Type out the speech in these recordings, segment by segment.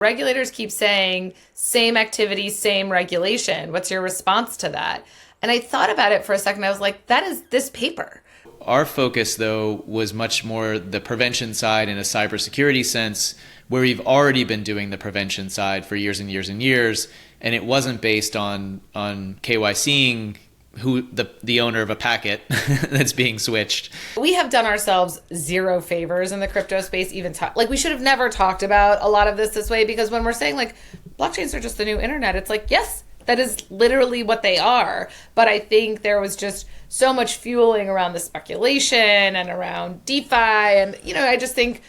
Regulators keep saying same activity, same regulation. What's your response to that? And I thought about it for a second. I was like, that is this paper. Our focus, though, was much more the prevention side in a cybersecurity sense, where we've already been doing the prevention side for years and years and years. And it wasn't based on KYCing who the owner of a packet that's being switched. We have done ourselves zero favors in the crypto space. We should have never talked about a lot of this way, because when we're saying like blockchains are just the new internet, it's like, yes, that is literally what they are. But I think there was just so much fueling around the speculation and around DeFi, and I just think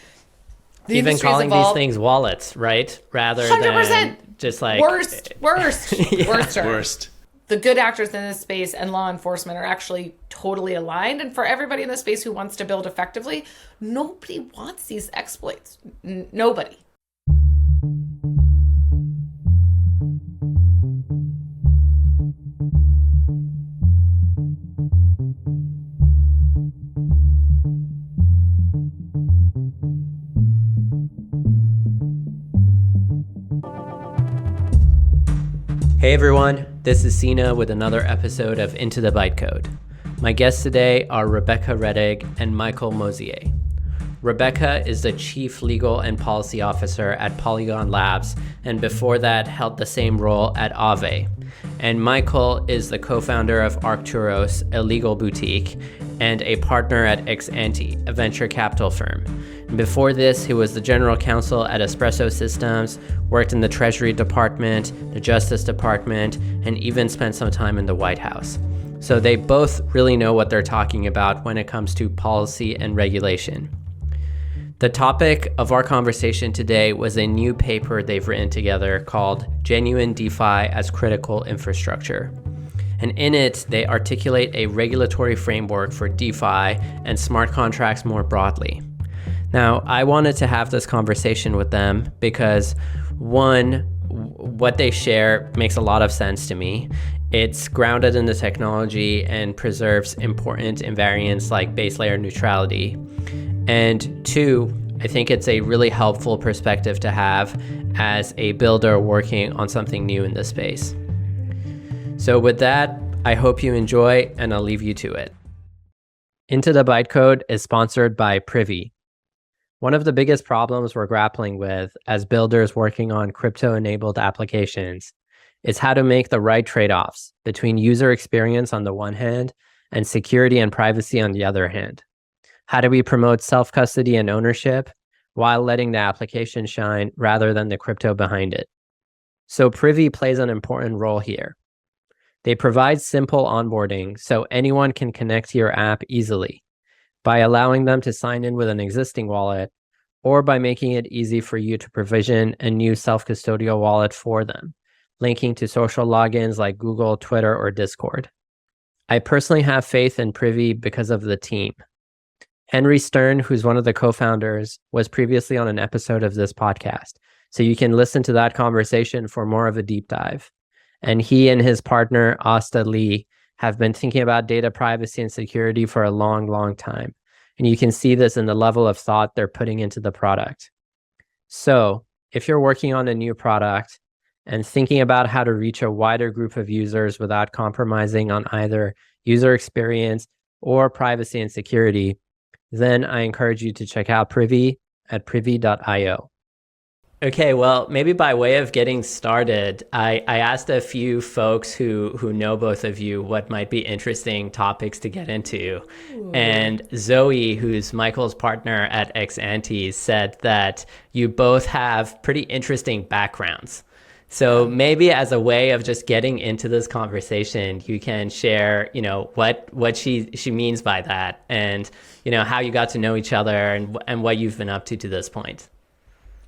the even calling evolved. These things wallets, right? Rather 100%. than just like worst. Yeah. Worst. The good actors in this space and law enforcement are actually totally aligned. And for everybody in this space who wants to build effectively, nobody wants these exploits. Nobody. Hey everyone, this is Sina with another episode of Into the Bytecode. My guests today are Rebecca Rettig and Michael Mosier. Rebecca is the Chief Legal and Policy Officer at Polygon Labs, and before that held the same role at Aave. And Michael is the co-founder of Arktouros, a legal boutique, and a partner at Ex Ante, a venture capital firm. And before this, he was the general counsel at Espresso Systems, worked in the Treasury Department, the Justice Department, and even spent some time in the White House. So they both really know what they're talking about when it comes to policy and regulation. The topic of our conversation today was a new paper they've written together called Genuine DeFi as Critical Infrastructure. And in it, they articulate a regulatory framework for DeFi and smart contracts more broadly. Now, I wanted to have this conversation with them because, one, what they share makes a lot of sense to me. It's grounded in the technology and preserves important invariants like base layer neutrality. And two, I think it's a really helpful perspective to have as a builder working on something new in this space. So with that, I hope you enjoy, and I'll leave you to it. Into the Bytecode is sponsored by Privy. One of the biggest problems we're grappling with as builders working on crypto-enabled applications is how to make the right trade-offs between user experience on the one hand and security and privacy on the other hand. How do we promote self-custody and ownership while letting the application shine rather than the crypto behind it? So Privy plays an important role here. They provide simple onboarding so anyone can connect to your app easily by allowing them to sign in with an existing wallet or by making it easy for you to provision a new self-custodial wallet for them, linking to social logins like Google, Twitter, or Discord. I personally have faith in Privy because of the team. Henry Stern, who's one of the co-founders, was previously on an episode of this podcast, so you can listen to that conversation for more of a deep dive. And he and his partner, Asta Lee, have been thinking about data privacy and security for a long, long time. And you can see this in the level of thought they're putting into the product. So if you're working on a new product and thinking about how to reach a wider group of users without compromising on either user experience or privacy and security, then I encourage you to check out Privy at privy.io. Okay, well, maybe by way of getting started, I asked a few folks who know both of you what might be interesting topics to get into. Ooh. And Zoe, who's Michael's partner at Ex Ante, said that you both have pretty interesting backgrounds. So maybe as a way of just getting into this conversation, you can share, what she means by that, and how you got to know each other and what you've been up to this point.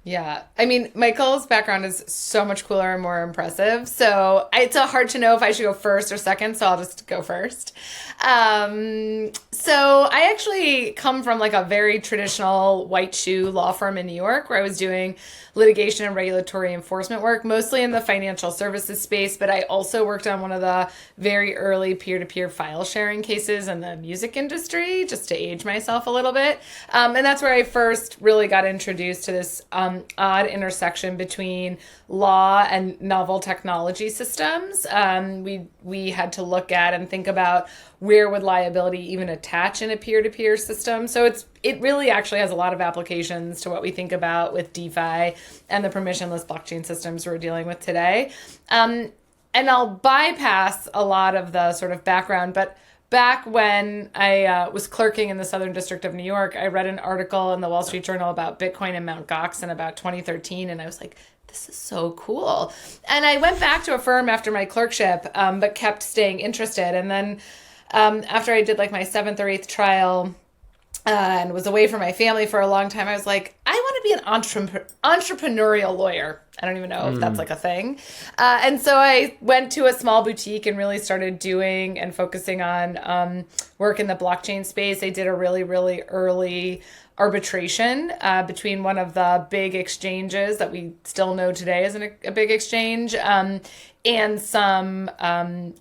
Yeah, I mean, Michael's background is so much cooler and more impressive. So it's hard to know if I should go first or second, so I'll just go first. So I actually come from like a very traditional white shoe law firm in New York, where I was doing litigation and regulatory enforcement work, mostly in the financial services space. But I also worked on one of the very early peer-to-peer file sharing cases in the music industry, just to age myself a little bit. And that's where I first really got introduced to this odd intersection between law and novel technology systems. We had to look at and think about where would liability even attach in a peer-to-peer system. So it really actually has a lot of applications to what we think about with DeFi and the permissionless blockchain systems we're dealing with today. And I'll bypass a lot of the sort of background, but back when I was clerking in the Southern District of New York, I read an article in the Wall Street Journal about Bitcoin and Mt. Gox in about 2013, and I was like, this is so cool. And I went back to a firm after my clerkship, but kept staying interested. And then after I did like my 7th or 8th trial and was away from my family for a long time, I was like, I want to be an entrepreneurial lawyer. I don't even know if that's like a thing. And so I went to a small boutique and really started doing and focusing on work in the blockchain space. I did a really, really early arbitration between one of the big exchanges that we still know today is a big exchange and some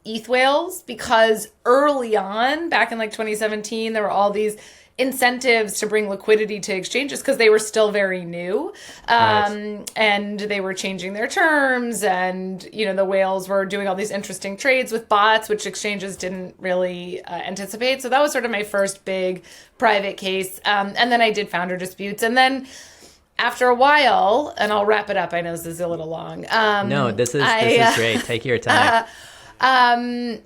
ETH whales, because early on, back in like 2017, there were all these incentives to bring liquidity to exchanges because they were still very new, and they were changing their terms, and the whales were doing all these interesting trades with bots, which exchanges didn't really anticipate. So that was sort of my first big private case, and then I did founder disputes, and then after a while, and I'll wrap it up. I know this is a little long. No, this is great. Take your time.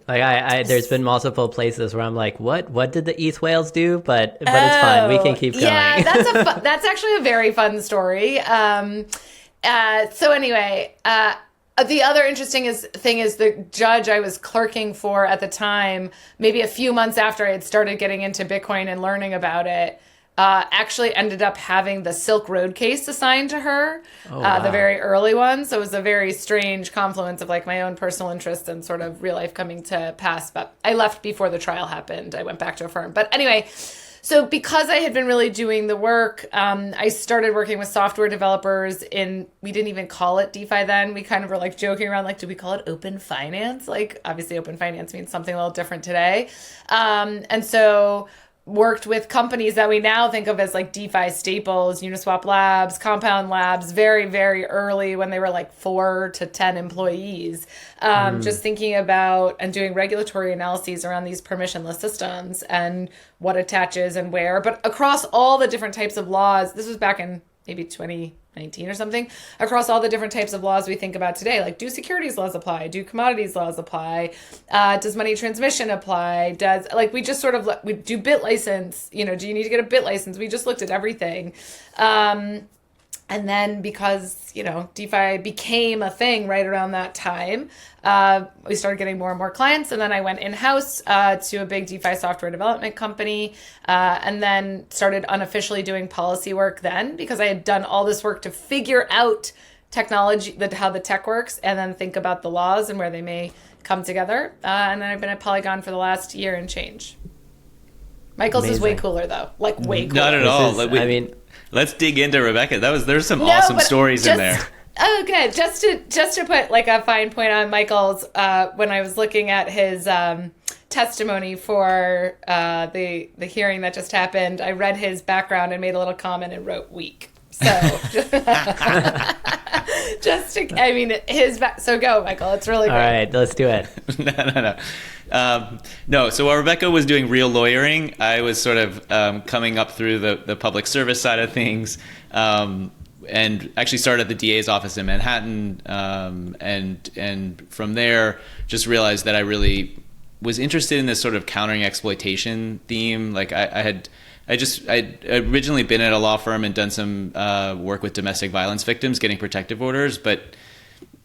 There's been multiple places where I'm like, what did the ETH whales do? But it's fine. We can keep going. Yeah, that's actually a very fun story. So anyway, the other interesting thing is the judge I was clerking for at the time, maybe a few months after I had started getting into Bitcoin and learning about it, actually ended up having the Silk Road case assigned to her, the very early one. So it was a very strange confluence of like my own personal interest and sort of real life coming to pass. But I left before the trial happened. I went back to a firm. But anyway, so because I had been really doing the work, I started working with software developers we didn't even call it DeFi then. We kind of were like joking around, like, do we call it open finance? Like, obviously open finance means something a little different today. And so worked with companies that we now think of as like DeFi staples, Uniswap Labs, Compound Labs, very, very early when they were like 4 to 10 employees, just thinking about and doing regulatory analyses around these permissionless systems and what attaches and where. But across all the different types of laws, this was back in maybe 2019 or something, across all the different types of laws we think about today, like do securities laws apply? Do commodities laws apply? Does money transmission apply? We just sort of, we do bit license, do you need to get a bit license? We just looked at everything. And then because, DeFi became a thing right around that time, we started getting more and more clients. And then I went in-house to a big DeFi software development company, and then started unofficially doing policy work then, because I had done all this work to figure out technology, how the tech works, and then think about the laws and where they may come together. And then I've been at Polygon for the last year and change. Michael's Amazing. Is way cooler, though. Like, way cooler. Not at all. Let's dig into Rebecca. There's some awesome stories in there. Oh, good. Just to put like a fine point on Michael's, when I was looking at his testimony for the hearing that just happened, I read his background and made a little comment and wrote weak. So so go, Michael. It's really great. All right, let's do it. No. So while Rebecca was doing real lawyering, I was sort of coming up through the public service side of things, and actually started at the DA's office in Manhattan, and from there just realized that I really was interested in this sort of countering exploitation theme. Like I'd originally been at a law firm and done some work with domestic violence victims, getting protective orders, but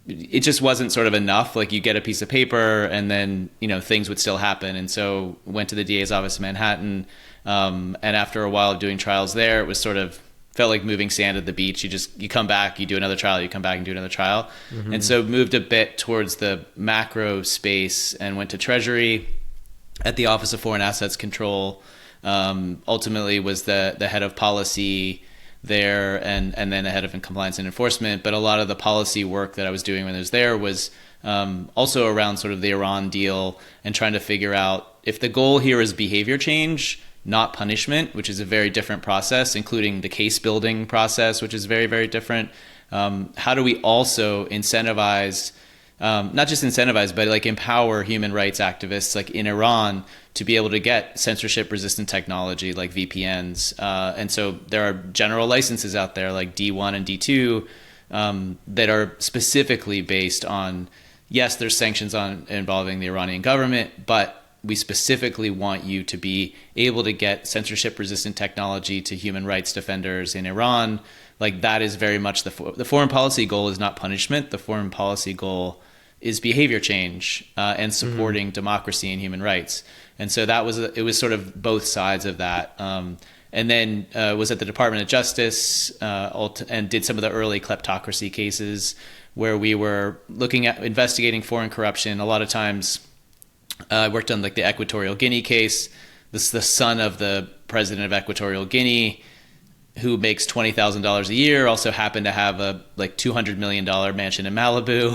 it just wasn't sort of enough. Like you get a piece of paper and then, things would still happen. And so went to the DA's office in Manhattan. And after a while of doing trials there, it was sort of felt like moving sand at the beach. You come back, you do another trial, you come back and do another trial. Mm-hmm. And so moved a bit towards the macro space and went to Treasury at the Office of Foreign Assets Control. Ultimately was the head of policy there, and then a head of compliance and enforcement. But a lot of the policy work that I was doing when I was there was also around sort of the Iran deal and trying to figure out if the goal here is behavior change, not punishment, which is a very different process, including the case building process, which is very, very different. How do we also incentivize, not just incentivize, but like empower human rights activists like in Iran to be able to get censorship resistant technology like VPNs. And so there are general licenses out there like D1 and D2 that are specifically based on, yes, there's sanctions on involving the Iranian government, but we specifically want you to be able to get censorship resistant technology to human rights defenders in Iran. Like that is very much the foreign policy goal is not punishment. The foreign policy goal is behavior change and supporting democracy and human rights. And so it was sort of both sides of that. And then was at the Department of Justice and did some of the early kleptocracy cases where we were looking at investigating foreign corruption. A lot of times I worked on like the Equatorial Guinea case. This is the son of the president of Equatorial Guinea, who makes $20,000 a year, also happened to have a like $200 million mansion in Malibu,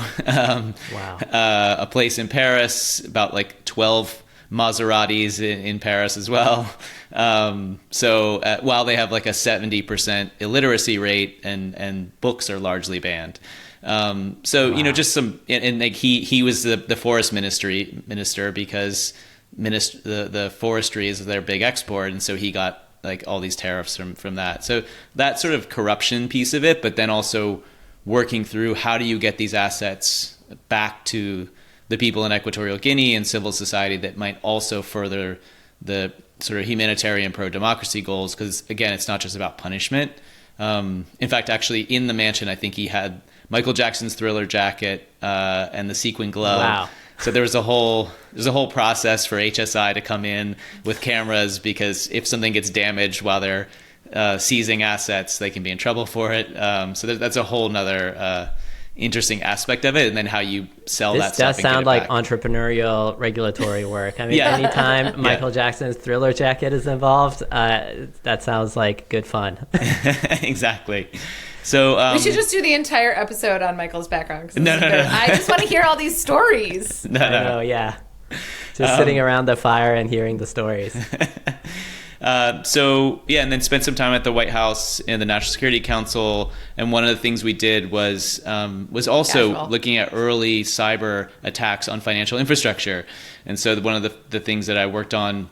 Wow. A place in Paris, about like 12 Maseratis in Paris as well. So while they have like a 70% illiteracy rate and books are largely banned. So, Wow. you know, just some, and like he was the forest minister because the forestry is their big export. And so he got like all these tariffs from that. So that sort of corruption piece of it, but then also working through how do you get these assets back to the people in Equatorial Guinea and civil society that might also further the sort of humanitarian pro-democracy goals. Because again, it's not just about punishment. In fact, actually in the mansion, I think he had Michael Jackson's Thriller jacket and the sequin glove. Wow. So there's a whole process for HSI to come in with cameras, because if something gets damaged while they're seizing assets, they can be in trouble for it. So that's a whole nother interesting aspect of it, and then how you sell that stuff. This does sound like entrepreneurial regulatory work. I mean, Yeah. anytime Michael Jackson's Thriller jacket is involved, that sounds like good fun. Exactly. So We should just do the entire episode on Michael's background. No. I just want to hear all these stories. I know, yeah. Just sitting around the fire and hearing the stories. So yeah, and then spent some time at the White House and the National Security Council. And one of the things we did was also Casual. looking at early cyber attacks on financial infrastructure. And so one of the things that I worked on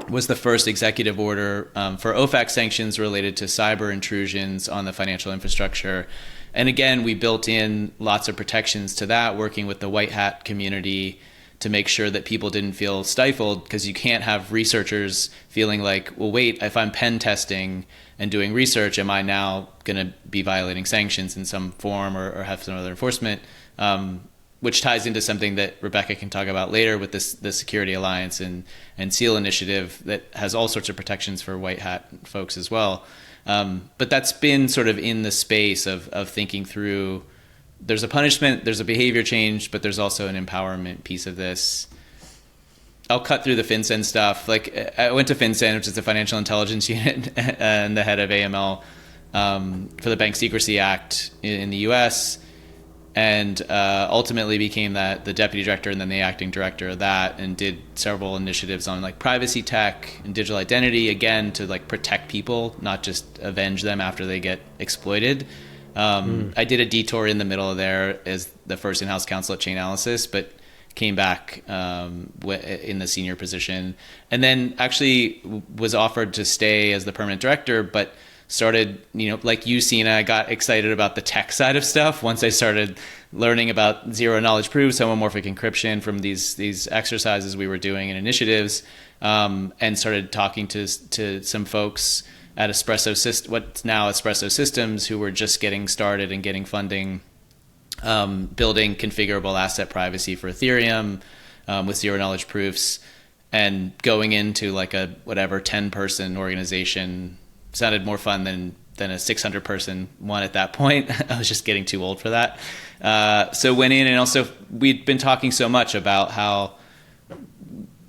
was the first executive order for OFAC sanctions related to cyber intrusions on the financial infrastructure. And again, we built in lots of protections to that, working with the white hat community to make sure that people didn't feel stifled, because you can't have researchers feeling like, well, wait, if I'm pen testing and doing research, am I now going to be violating sanctions in some form or have some other enforcement? Which ties into something that Rebecca can talk about later with the Security Alliance and SEAL initiative that has all sorts of protections for white hat folks as well. But that's been sort of in the space of thinking through, there's a punishment, there's a behavior change, but there's also an empowerment piece of this. I'll cut through the FinCEN stuff. Like I went to FinCEN, which is the Financial Intelligence Unit, and the head of AML for the Bank Secrecy Act in the US. And ultimately became the deputy director and then the acting director of that, and did several initiatives on like privacy tech and digital identity, again, to like protect people, not just avenge them after they get exploited. I did a detour in the middle of there as the first in-house counsel at Chainalysis, but came back in the senior position, and then actually was offered to stay as the permanent director, but started, like you, Sina, I got excited about the tech side of stuff once I started learning about zero knowledge proofs, homomorphic encryption from these exercises we were doing and initiatives, and started talking to some folks at Espresso, what's now Espresso Systems, who were just getting started and getting funding, building configurable asset privacy for Ethereum with zero knowledge proofs, and going into like a 10-person organization sounded more fun than a 600-person one at that point. I was just getting too old for that. So went in, and also we'd been talking so much about how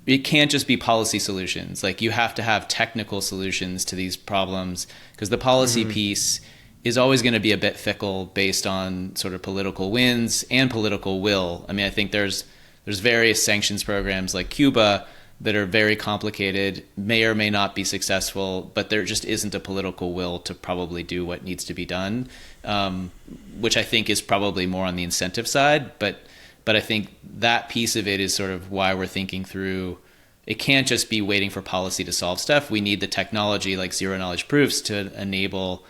it can't just be policy solutions. Like you have to have technical solutions to these problems, because the policy piece is always going to be a bit fickle based on sort of political wins and political will. I mean, I think there's various sanctions programs like Cuba that are very complicated, may or may not be successful, but there just isn't a political will to probably do what needs to be done, which I think is probably more on the incentive side. But I think that piece of it is sort of why we're thinking through, it can't just be waiting for policy to solve stuff. We need the technology like zero knowledge proofs to enable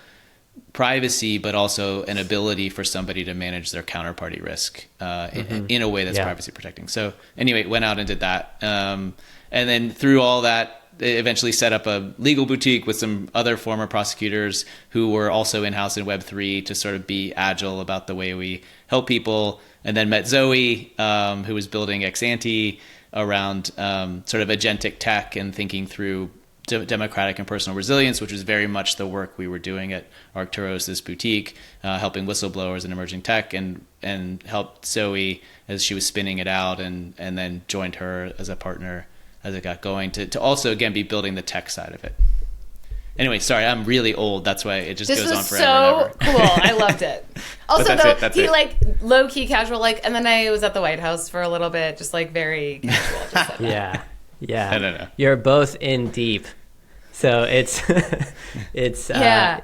privacy, but also an ability for somebody to manage their counterparty risk in a way that's privacy protecting. So anyway, went out and did that. And then through all that, they eventually set up a legal boutique with some other former prosecutors who were also in-house in Web3 to sort of be agile about the way we help people. And then met Zoe, who was building Ex Ante around sort of agentic tech and thinking through democratic and personal resilience, which was very much the work we were doing at Arktouros, this boutique, helping whistleblowers in emerging tech, and helped Zoe as she was spinning it out, and then joined her as a partner as it got going to also, again, be building the tech side of it. Anyway, sorry, I'm really old. That's why it just goes on forever and ever. This was so cool. I loved it. Also, though, he like low-key casual, like, and then I was at the White House for a little bit, just like very casual. Just yeah. I don't know. You're both in deep. So it's yeah.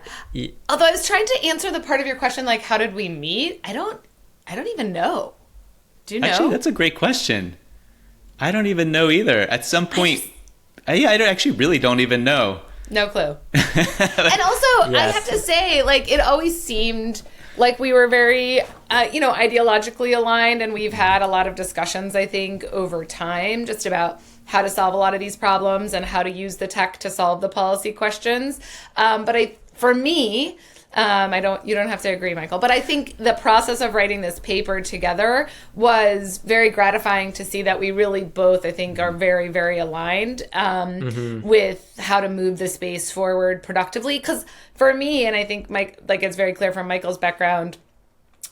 Although I was trying to answer the part of your question, like, how did we meet? I don't even know. Do you know? Actually, that's a great question. I don't even know either. At some point, I actually really don't even know. No clue. And also, I have to say, like, it always seemed like we were very, ideologically aligned, and we've had a lot of discussions, I think, over time, just about how to solve a lot of these problems and how to use the tech to solve the policy questions. For me, you don't have to agree, Michael, but I think the process of writing this paper together was very gratifying to see that we really both, I think, are very, very aligned with how to move the space forward productively. Because for me, and I think it's very clear from Michael's background,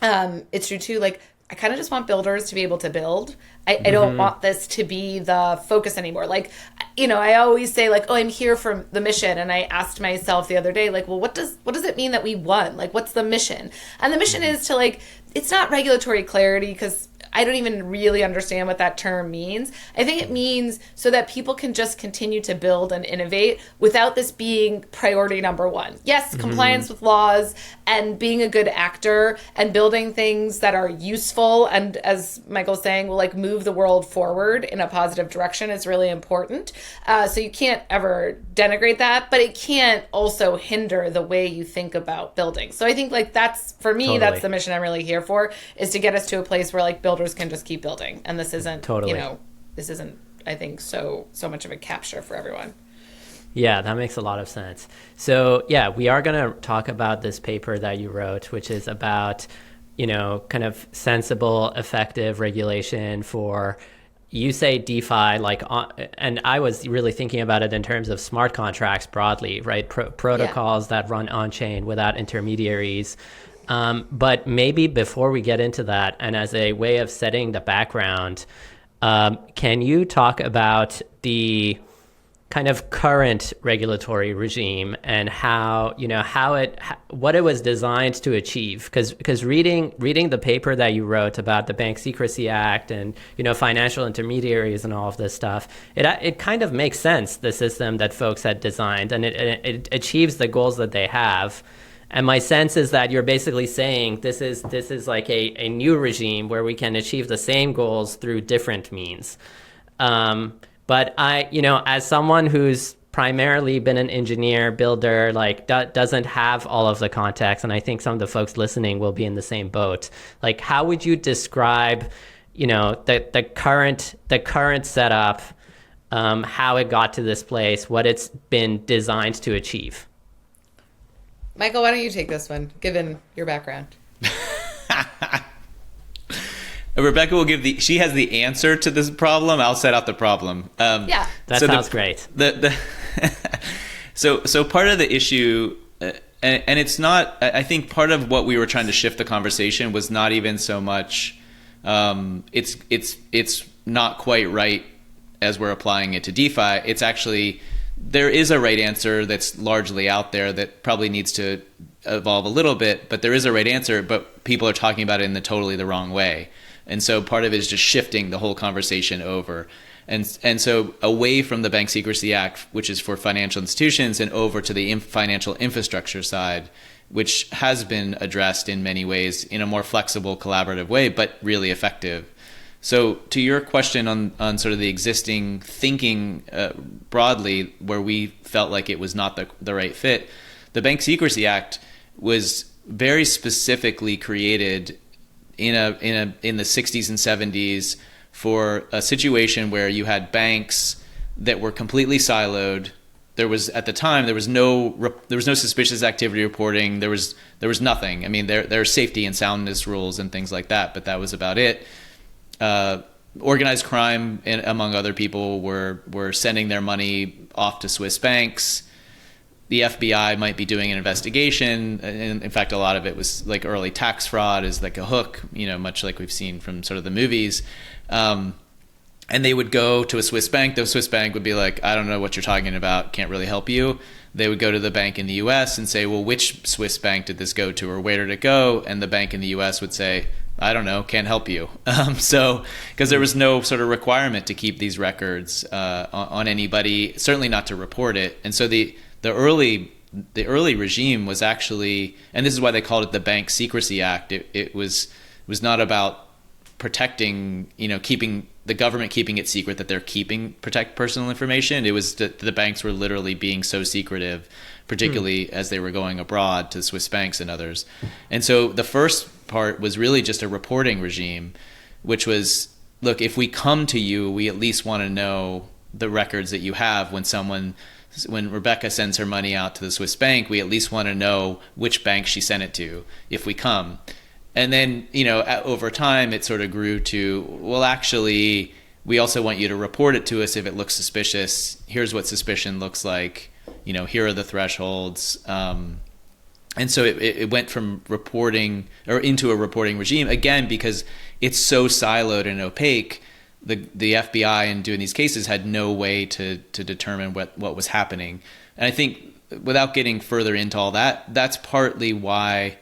it's true too, like, I kind of just want builders to be able to build. I don't want this to be the focus anymore. Like, I always say, like, oh, I'm here for the mission. And I asked myself the other day, like, well, what does it mean that we won? Like, what's the mission? And the mission is to, like, it's not regulatory clarity, because I don't even really understand what that term means. I think it means so that people can just continue to build and innovate without this being priority number one. Yes, compliance with laws and being a good actor and building things that are useful and, as Michael's saying, will like move the world forward in a positive direction is really important. So you can't ever denigrate that, but it can't also hinder the way you think about building. So I think like that's, for me, that's the mission I'm really here for, is to get us to a place where like builders can just keep building. And this isn't, this isn't, I think, so much of a capture for everyone. Yeah, that makes a lot of sense. So yeah, we are going to talk about this paper that you wrote, which is about, kind of sensible, effective regulation for, you say DeFi, like, and I was really thinking about it in terms of smart contracts broadly, right? Protocols that run on-chain without intermediaries. But maybe before we get into that, and as a way of setting the background, can you talk about the kind of current regulatory regime and how, what it was designed to achieve? Because reading the paper that you wrote about the Bank Secrecy Act and, financial intermediaries and all of this stuff, it kind of makes sense, the system that folks had designed, and it achieves the goals that they have. And my sense is that you're basically saying this is like a new regime where we can achieve the same goals through different means. But I, as someone who's primarily been an engineer, builder, like doesn't have all of the context, and I think some of the folks listening will be in the same boat. Like, how would you describe, the current setup, how it got to this place, what it's been designed to achieve? Michael, why don't you take this one, given your background? Rebecca will she has the answer to this problem. I'll set out the problem. That sounds great. So part of the issue, and it's not, I think part of what we were trying to shift the conversation was not even so much, it's not quite right as we're applying it to DeFi, it's actually, there is a right answer that's largely out there that probably needs to evolve a little bit, but there is a right answer, but people are talking about it in totally the wrong way. And so part of it is just shifting the whole conversation over. And so away from the Bank Secrecy Act, which is for financial institutions, and over to the financial infrastructure side, which has been addressed in many ways in a more flexible, collaborative way, but really effective. So to your question on sort of the existing thinking broadly, where we felt like it was not the right fit, the Bank Secrecy Act was very specifically created in the 60s and 70s for a situation where you had banks that were completely siloed. There was, at the time, there was no suspicious activity reporting. There was nothing. I mean, there are safety and soundness rules and things like that, but that was about it. Organized crime, among other people, were sending their money off to Swiss banks. The FBI might be doing an investigation, and in fact, a lot of it was like early tax fraud is like a hook, much like we've seen from sort of the movies. And they would go to a Swiss bank. The Swiss bank would be like, I don't know what you're talking about, can't really help you. They would go to the bank in the US and say, well, which Swiss bank did this go to, or where did it go? And the bank in the US would say, I don't know, can't help you. So, because there was no sort of requirement to keep these records on anybody, certainly not to report it. And so the early regime was actually, and this is why they called it the Bank Secrecy Act. It was not about protecting, keeping the government keeping it secret that they're protect personal information. It was that the banks were literally being so secretive, particularly as they were going abroad to Swiss banks and others. And so the first part was really just a reporting regime, which was, look, if we come to you, we at least want to know the records that you have. When Rebecca sends her money out to the Swiss bank, we at least want to know which bank she sent it to if we come. And then, over time, it sort of grew to, well, actually, we also want you to report it to us if it looks suspicious. Here's what suspicion looks like. Here are the thresholds. And so it went from reporting or into a reporting regime, again, because it's so siloed and opaque. The FBI in doing these cases had no way to determine what was happening. And I think without getting further into all that, that's partly why,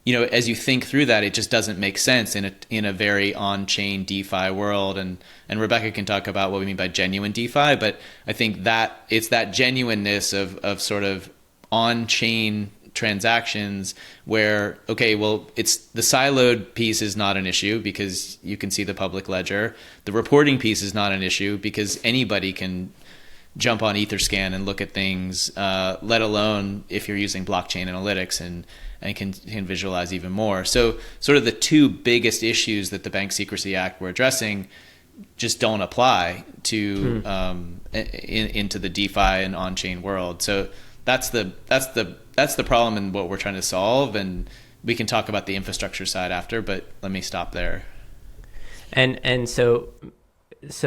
as you think through that, it just doesn't make sense in a very on-chain DeFi world. And Rebecca can talk about what we mean by genuine DeFi, but I think that it's that genuineness of sort of on-chain transactions where, okay, well, it's the siloed piece is not an issue because you can see the public ledger. The reporting piece is not an issue because anybody can jump on Etherscan and look at things, let alone if you're using blockchain analytics and can visualize even more. So sort of the two biggest issues that the Bank Secrecy Act were addressing just don't apply to into the DeFi and on-chain world. So that's the problem and what we're trying to solve. And we can talk about the infrastructure side after, but let me stop there. And so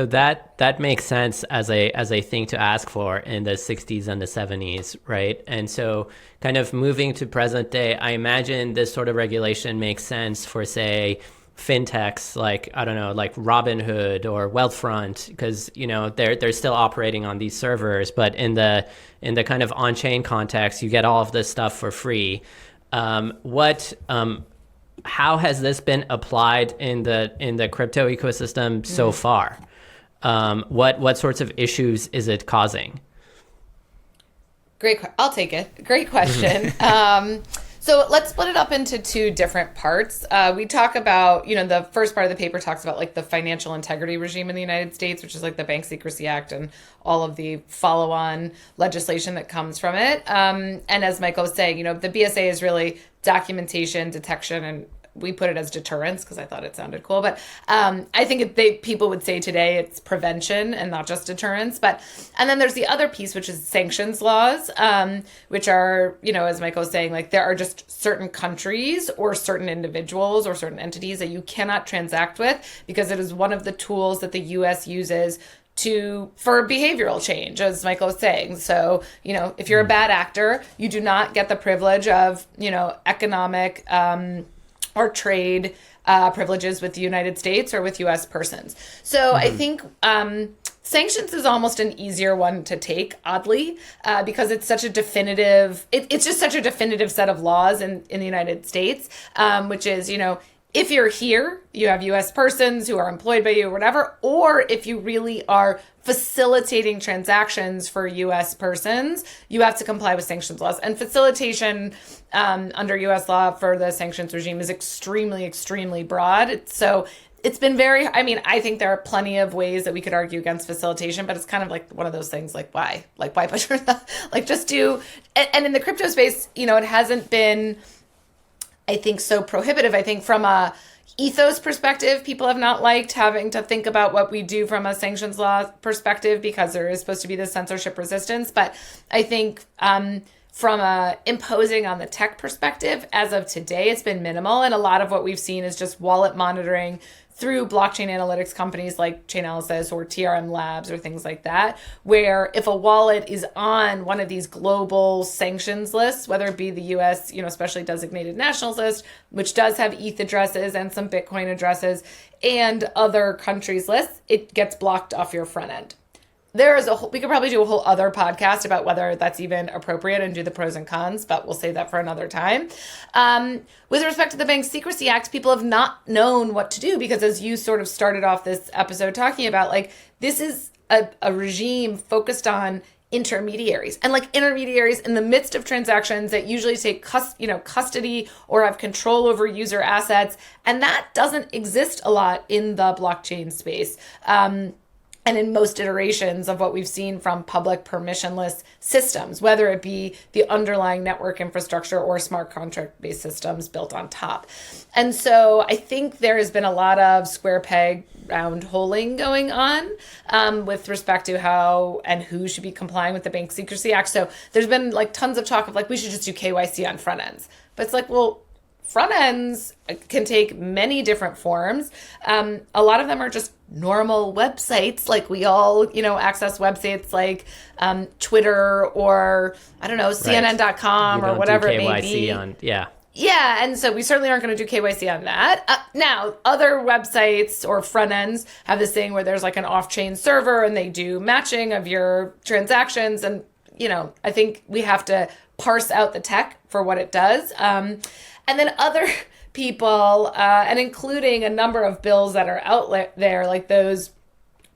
that makes sense as a thing to ask for in the 60s and the 70s, right? And so kind of moving to present day, I imagine this sort of regulation makes sense for, say, fintechs like, I don't know, like Robinhood or Wealthfront, because they're still operating on these servers, but in the kind of on-chain context, you get all of this stuff for free. How has this been applied in the crypto ecosystem so far? What sorts of issues is it causing? I'll take it. Great question. So let's split it up into two different parts. We talk about, the first part of the paper talks about like the financial integrity regime in the United States, which is like the Bank Secrecy Act and all of the follow-on legislation that comes from it. And as Michael was saying, the BSA is really documentation, detection, and we put it as deterrence because I thought it sounded cool. But I think people would say today it's prevention and not just deterrence. And then there's the other piece, which is sanctions laws, which are, as Michael was saying, like there are just certain countries or certain individuals or certain entities that you cannot transact with because it is one of the tools that the U.S. uses for behavioral change, as Michael was saying. So, if you're a bad actor, you do not get the privilege of, economic or trade privileges with the United States or with U.S. persons. So I think Sanctions is almost an easier one to take, oddly, because it's such a definitive, it's just such a definitive set of laws in the United States, which is, if you're here, you have U.S. persons who are employed by you or whatever, or if you really are facilitating transactions for U.S. persons, you have to comply with sanctions laws. And facilitation under U.S. law for the sanctions regime is extremely, extremely broad. So it's been I think there are plenty of ways that we could argue against facilitation, but it's kind of like one of those things, like, why? Like, why push for that? Like, just do, and in the crypto space, it hasn't been, I think, so prohibitive. I think from a ethos perspective, people have not liked having to think about what we do from a sanctions law perspective because there is supposed to be this censorship resistance. But I think from a imposing on the tech perspective, as of today, it's been minimal. And a lot of what we've seen is just wallet monitoring through blockchain analytics companies like Chainalysis or TRM Labs or things like that, where if a wallet is on one of these global sanctions lists, whether it be the US, especially designated nationals list, which does have ETH addresses and some Bitcoin addresses, and other countries' lists, it gets blocked off your front end. We could probably do a whole other podcast about whether that's even appropriate and do the pros and cons, but we'll save that for another time. With respect to the Bank Secrecy Act, people have not known what to do because, as you sort of started off this episode talking about, like, this is a regime focused on intermediaries and intermediaries in the midst of transactions that usually take custody or have control over user assets. And that doesn't exist a lot in the blockchain space. And in most iterations of what we've seen from public permissionless systems, whether it be the underlying network infrastructure or smart contract-based systems built on top. And so I think there has been a lot of square peg, round holing going on with respect to how and who should be complying with the Bank Secrecy Act. So there's been tons of talk of we should just do KYC on front ends. But it's well, front ends can take many different forms. A lot of them are just normal websites. We all, access websites like Twitter or, I don't know, CNN.com or whatever it may be. Yeah, and so we certainly aren't going to do KYC on that. Now, other websites or front ends have this thing where there's an off-chain server and they do matching of your transactions. And, I think we have to parse out the tech for what it does. And then other people, and including a number of bills that are out there, like those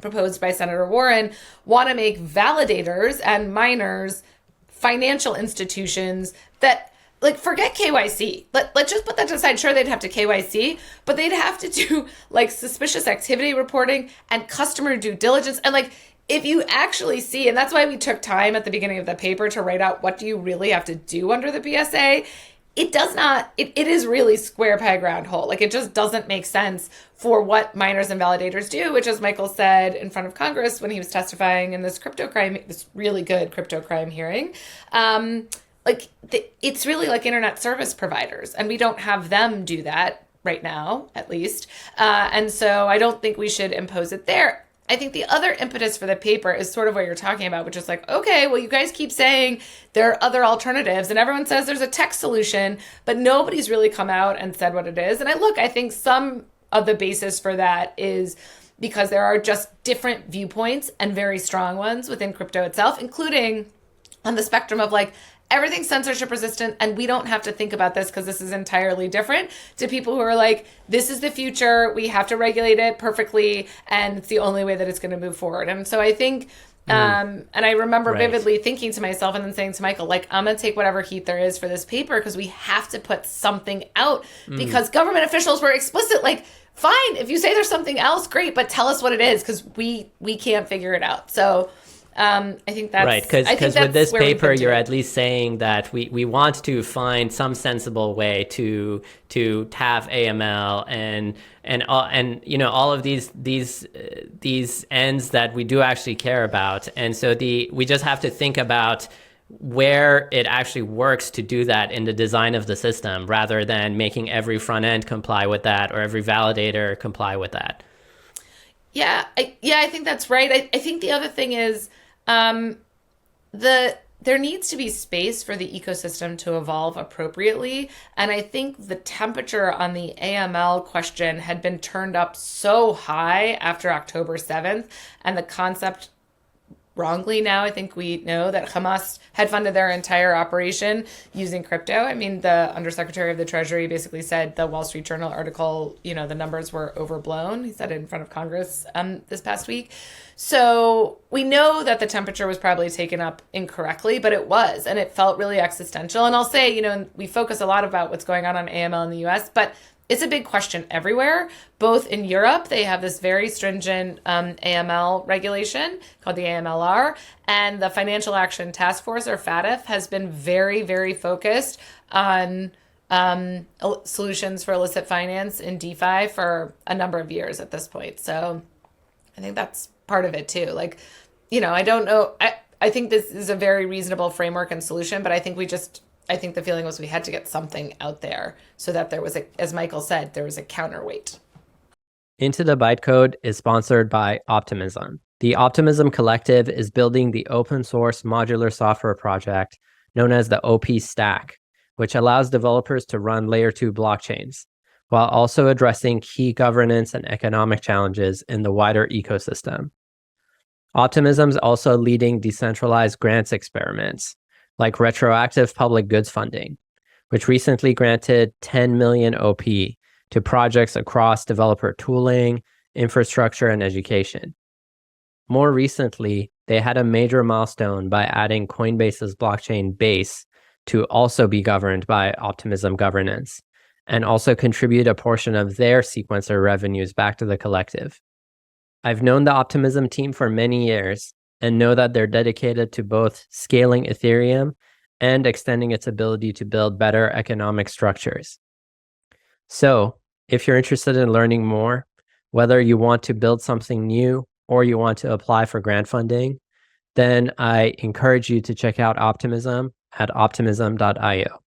proposed by Senator Warren, want to make validators and miners financial institutions that, forget KYC. Let's just put that to the side. Sure, they'd have to KYC, but they'd have to do suspicious activity reporting and customer due diligence. And if you actually see, and that's why we took time at the beginning of the paper to write out what do you really have to do under the BSA, it does not, it is really square peg round hole. It just doesn't make sense for what miners and validators do, which, as Michael said in front of Congress when he was testifying in this really good crypto crime hearing, it's really like internet service providers, and we don't have them do that right now, at least. And so I don't think we should impose it there. I think the other impetus for the paper is sort of what you're talking about, which is okay, well, you guys keep saying there are other alternatives and everyone says there's a tech solution, but nobody's really come out and said what it is. And I think some of the basis for that is because there are just different viewpoints and very strong ones within crypto itself, including on the spectrum of everything's censorship resistant and we don't have to think about this because this is entirely different, to people who are this is the future, we have to regulate it perfectly, and it's the only way that it's going to move forward. And so I think, and I remember vividly thinking to myself and then saying to Michael, I'm going to take whatever heat there is for this paper because we have to put something out because government officials were explicit, fine, if you say there's something else, great, but tell us what it is because we can't figure it out. So I think that's right, because with this paper, you're at least saying that we want to find some sensible way to have AML and all of these ends that we do actually care about, and so we just have to think about where it actually works to do that in the design of the system, rather than making every front end comply with that or every validator comply with that. I think that's right. I think the other thing is there needs to be space for the ecosystem to evolve appropriately. And I think the temperature on the AML question had been turned up so high after October 7th. And the concept, wrongly now, I think we know that Hamas had funded their entire operation using crypto. I mean, the Undersecretary of the Treasury basically said the Wall Street Journal article, the numbers were overblown. He said it in front of Congress this past week. So we know that the temperature was probably taken up incorrectly, but it was, and it felt really existential. And I'll say, we focus a lot about what's going on AML in the US, but it's a big question everywhere. Both in Europe, they have this very stringent AML regulation called the AMLR, and the Financial Action Task Force, or FATF, has been very, very focused on solutions for illicit finance in DeFi for a number of years at this point. So I think that's part of it too. I don't know. I think this is a very reasonable framework and solution, but I think the feeling was we had to get something out there so that there was as Michael said, there was a counterweight. Into the Bytecode is sponsored by Optimism. The Optimism Collective is building the open source modular software project known as the OP Stack, which allows developers to run layer 2 blockchains, while also addressing key governance and economic challenges in the wider ecosystem. Optimism is also leading decentralized grants experiments, like retroactive public goods funding, which recently granted 10 million OP to projects across developer tooling, infrastructure, and education. More recently, they had a major milestone by adding Coinbase's blockchain Base to also be governed by Optimism governance, and also contribute a portion of their sequencer revenues back to the collective. I've known the Optimism team for many years and know that they're dedicated to both scaling Ethereum and extending its ability to build better economic structures. So, if you're interested in learning more, whether you want to build something new or you want to apply for grant funding, then I encourage you to check out Optimism at optimism.io.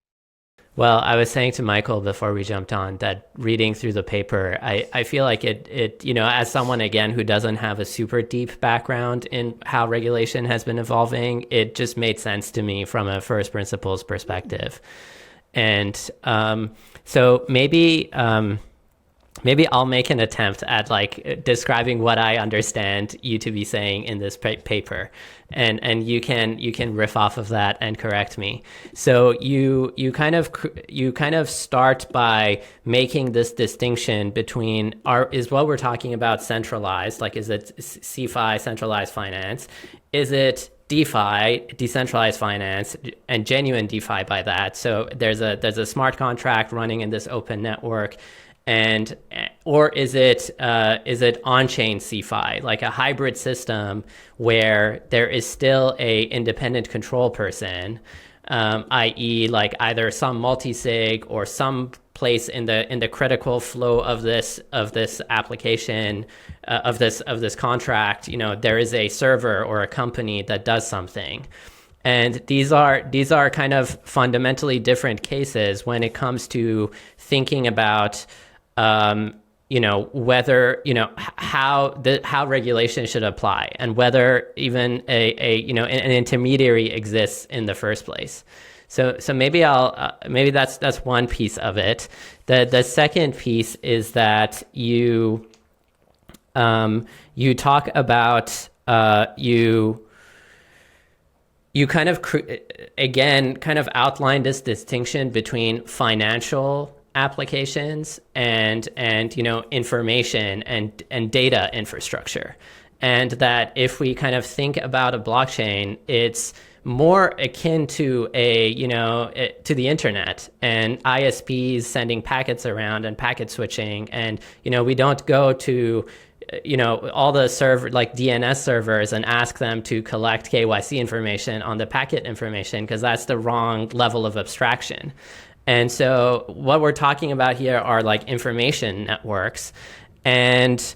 Well, I was saying to Michael before we jumped on that reading through the paper, I feel like it as someone, again, who doesn't have a super deep background in how regulation has been evolving, it just made sense to me from a first principles perspective. And so maybe I'll make an attempt at describing what I understand you to be saying in this paper, and you can riff off of that and correct me. So you kind of start by making this distinction between is what we're talking about centralized, like is it CeFi, centralized finance, is it DeFi, decentralized finance, and genuine DeFi by that. So there's a smart contract running in this open network. Or is it on-chain CeFi, like a hybrid system where there is still a independent control person, i.e., like either some multi-sig or some place in the critical flow of this application, of this contract, there is a server or a company that does something. And these are kind of fundamentally different cases when it comes to thinking about whether how regulation should apply and whether even an intermediary exists in the first place. So maybe that's one piece of it. The second piece is that you talk about you kind of outline this distinction between financial applications and information and data infrastructure, and that if we kind of think about a blockchain, it's more akin to to the internet and ISPs sending packets around and packet switching, and we don't go to all the server like DNS servers and ask them to collect KYC information on the packet information, because that's the wrong level of abstraction. And so what we're talking about here are like information networks. And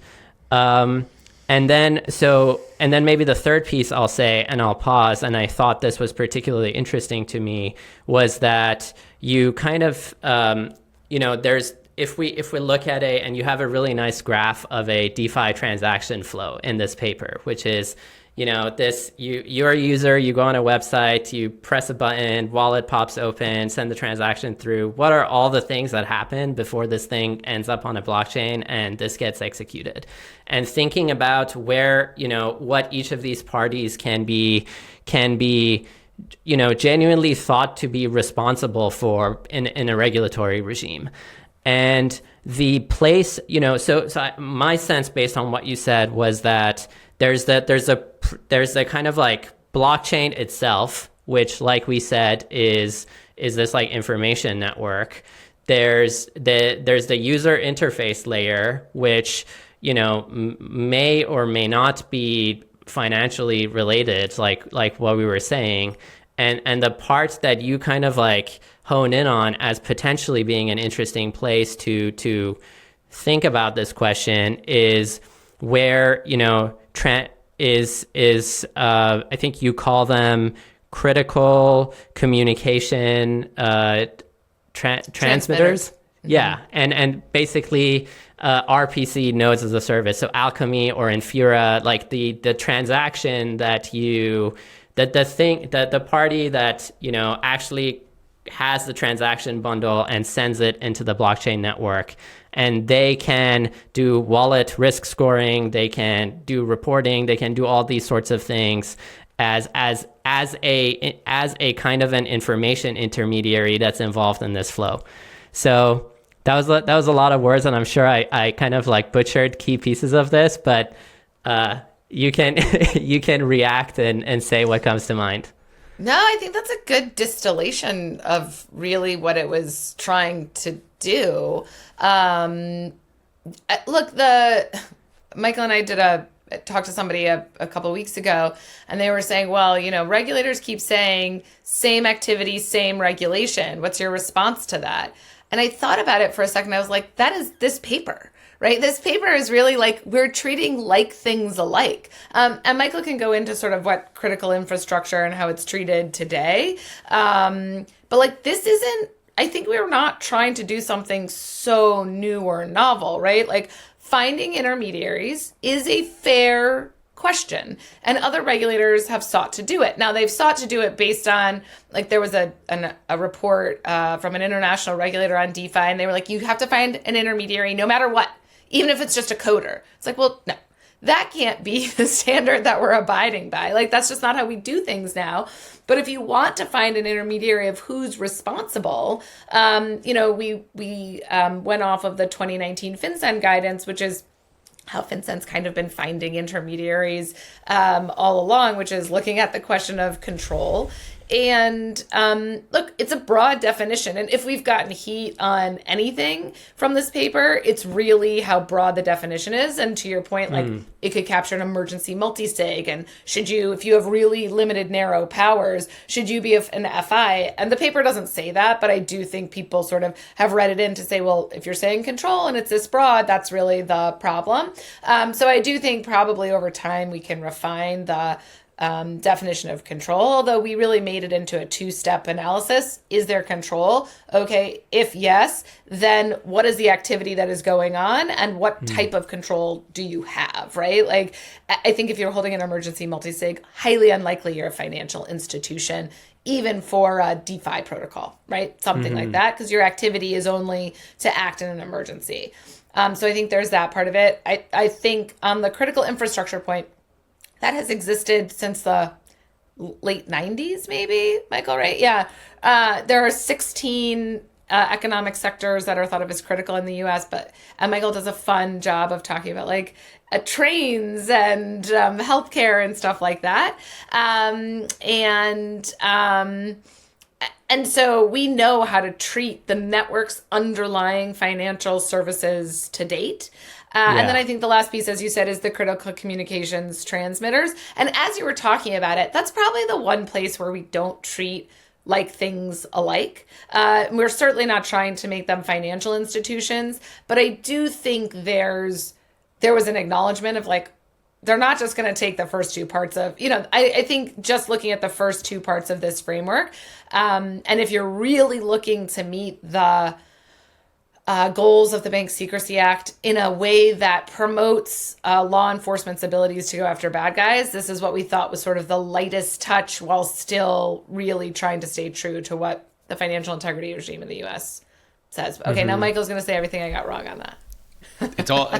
then maybe the third piece I'll say, and I'll pause, and I thought this was particularly interesting to me, was that you kind of, there's, if we look at and you have a really nice graph of a DeFi transaction flow in this paper, which is, you're a user, you go on a website, you press a button, wallet pops open, send the transaction through. What are all the things that happen before this thing ends up on a blockchain and this gets executed? And thinking about where, what each of these parties can be genuinely thought to be responsible for in a regulatory regime. And the place, my sense based on what you said was that there's a kind of like blockchain itself, which, like we said, is this like information network. There's the user interface layer, which may or may not be financially related, like what we were saying, and the parts that you kind of like hone in on as potentially being an interesting place to think about this question is where I think you call them critical communication transmitters. Mm-hmm. Yeah, and basically RPC, nodes as a service. So Alchemy or Infura, like the transaction that the party that actually has the transaction bundle and sends it into the blockchain network, and they can do wallet risk scoring, they can do reporting, they can do all these sorts of things as a kind of an information intermediary that's involved in this flow. So that was a lot of words, and I'm sure I kind of like butchered key pieces of this, but you can react and say what comes to mind. No, I think that's a good distillation of really what it was trying to do. Look, Michael and I talked to somebody a couple of weeks ago, and they were saying, well, regulators keep saying same activity, same regulation. What's your response to that? And I thought about it for a second. I was like, that is this paper. Right? This paper is really like we're treating like things alike. And Michael can go into sort of what critical infrastructure and how it's treated today. But like this isn't, I think we're not trying to do something so new or novel, right? Like finding intermediaries is a fair question, and other regulators have sought to do it. Now they've sought to do it based on, like there was a report from an international regulator on DeFi, and they were like, you have to find an intermediary no matter what, even if it's just a coder. It's like, well, no, that can't be the standard that we're abiding by. Like that's just not how we do things now. But if you want to find an intermediary of who's responsible, we went off of the 2019 FinCEN guidance, which is how FinCEN's kind of been finding intermediaries all along, which is looking at the question of control. And look, it's a broad definition. And if we've gotten heat on anything from this paper, it's really how broad the definition is. And to your point, like it could capture an emergency multi-sig. And if you have really limited narrow powers, should you be an FI? And the paper doesn't say that, but I do think people sort of have read it in to say, well, if you're saying control and it's this broad, that's really the problem. So I do think probably over time we can refine the definition of control, although we really made it into a two-step analysis. Is there control? Okay, if yes, then what is the activity that is going on and what type of control do you have, right? Like, I think if you're holding an emergency multi-sig, highly unlikely you're a financial institution, even for a DeFi protocol, right? Something like that, because your activity is only to act in an emergency. So I think there's that part of it. I think on the critical infrastructure point, that has existed since the late 90s, maybe, Michael, right? Yeah. There are 16 economic sectors that are thought of as critical in the U.S., but Michael does a fun job of talking about like trains and healthcare and stuff like that. And so we know how to treat the network's underlying financial services to date. And then I think the last piece, as you said, is the critical communications transmitters. And as you were talking about it, that's probably the one place where we don't treat like things alike. We're certainly not trying to make them financial institutions, but I do think there was an acknowledgement of like, they're not just going to take the first two parts of, I think just looking at the first two parts of this framework, and if you're really looking to meet the goals of the Bank Secrecy Act in a way that promotes law enforcement's abilities to go after bad guys. This is what we thought was sort of the lightest touch while still really trying to stay true to what the financial integrity regime in the U.S. says. Okay, Now Michael's going to say everything I got wrong on that. It's all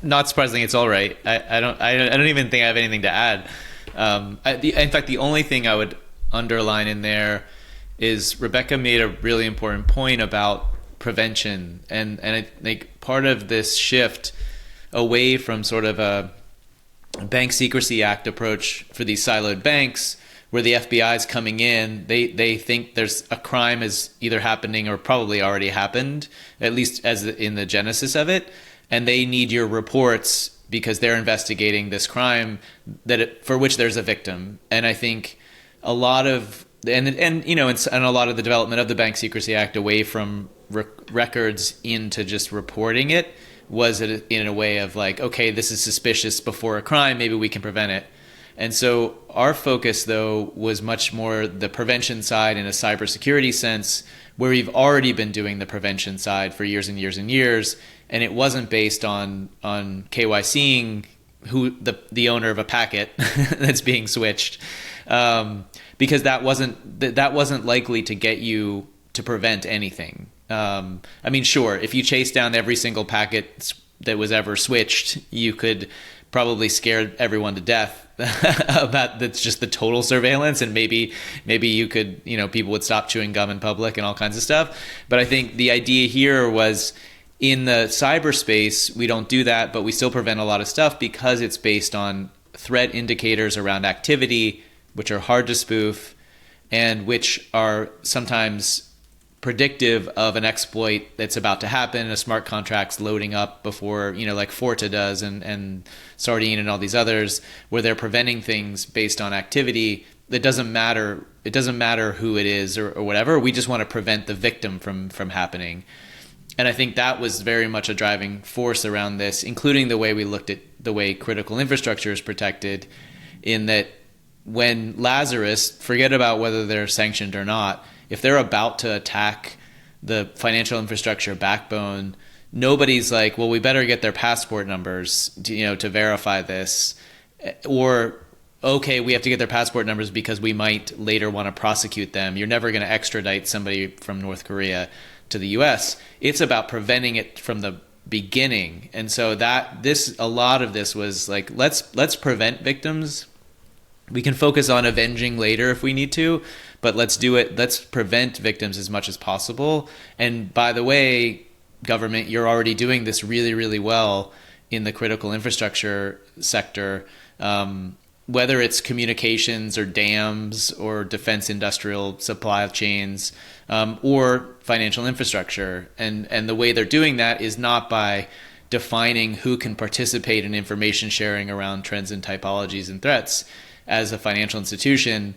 not surprisingly. It's all right. I don't even think I have anything to add. In fact, the only thing I would underline in there is Rebecca made a really important point about prevention, and I think part of this shift away from sort of a Bank Secrecy Act approach for these siloed banks, where the FBI is coming in, they think there's a crime is either happening or probably already happened, at least as in the genesis of it, and they need your reports because they're investigating this crime for which there's a victim. And I think a lot of and a lot of the development of the Bank Secrecy Act away from records into just reporting it was in a way of like, okay, this is suspicious before a crime, maybe we can prevent it. And so our focus, though, was much more the prevention side in a cybersecurity sense, where we've already been doing the prevention side for years and years and years, and it wasn't based on KYCing who the owner of a packet that's being switched, because that wasn't likely to get you to prevent anything. I mean, sure, if you chase down every single packet that was ever switched, you could probably scare everyone to death about that's just the total surveillance, and maybe you could, people would stop chewing gum in public and all kinds of stuff. But I think the idea here was, in the cyberspace, we don't do that, but we still prevent a lot of stuff because it's based on threat indicators around activity, which are hard to spoof and which are sometimes predictive of an exploit that's about to happen. A smart contract's loading up before, like Forta does and Sardine and all these others, where they're preventing things based on activity. That doesn't matter. It doesn't matter who it is or whatever. We just want to prevent the victim from happening. And I think that was very much a driving force around this, including the way we looked at the way critical infrastructure is protected, in that when Lazarus, forget about whether they're sanctioned or not, if they're about to attack the financial infrastructure backbone, nobody's like, well, we better get their passport numbers to verify this. Or, okay, we have to get their passport numbers because we might later want to prosecute them. You're never going to extradite somebody from North Korea to the US. It's about preventing it from the beginning. And so a lot of this was like, let's prevent victims. We can focus on avenging later if we need to, but let's do it. Let's prevent victims as much as possible. And by the way, government, you're already doing this really, really well in the critical infrastructure sector, whether it's communications or dams or defense industrial supply chains, or financial infrastructure. And the way they're doing that is not by defining who can participate in information sharing around trends and typologies and threats as a financial institution.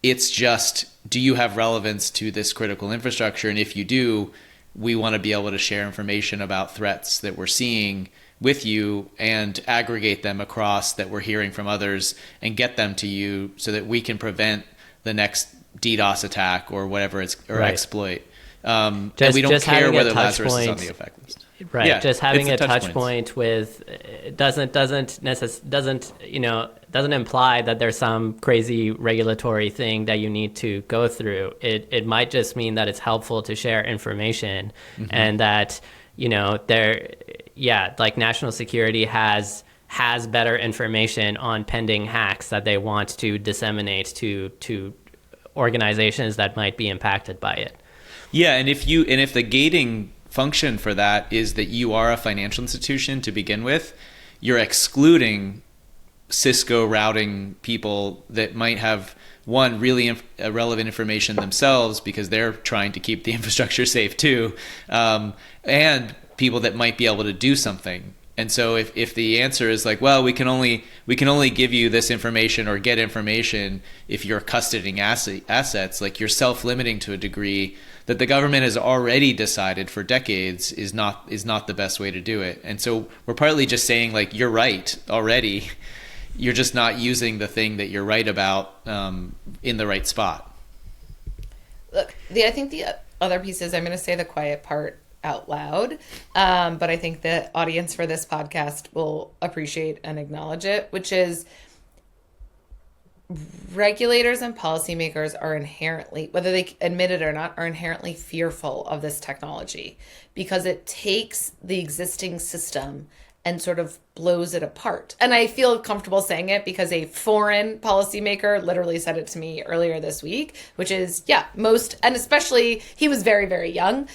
It's just, do you have relevance to this critical infrastructure? And if you do, we want to be able to share information about threats that we're seeing with you and aggregate them across that we're hearing from others and get them to you so that we can prevent the next DDoS attack or whatever exploit. And we don't care whether Lazarus is on the OFAC list. Right. Yeah, just having a touch point with doesn't imply that there's some crazy regulatory thing that you need to go through. It might just mean that it's helpful to share information, and that like national security has better information on pending hacks that they want to disseminate to organizations that might be impacted by it. Yeah, and if the gating function for that is that you are a financial institution to begin with, you're excluding Cisco routing people that might have really relevant information themselves because they're trying to keep the infrastructure safe too, and people that might be able to do something. And so if the answer is like, well, we can only give you this information or get information if you're custodying assets, like you're self-limiting to a degree that the government has already decided for decades is not the best way to do it. And so we're partly just saying, like, you're right already. You're just not using the thing that you're right about in the right spot. Look, I think the other piece is, I'm going to say the quiet part out loud. But I think the audience for this podcast will appreciate and acknowledge it, which is regulators and policymakers are inherently, whether they admit it or not, are inherently fearful of this technology because it takes the existing system and sort of blows it apart. And I feel comfortable saying it because a foreign policymaker literally said it to me earlier this week, which is, and especially he was very, very young.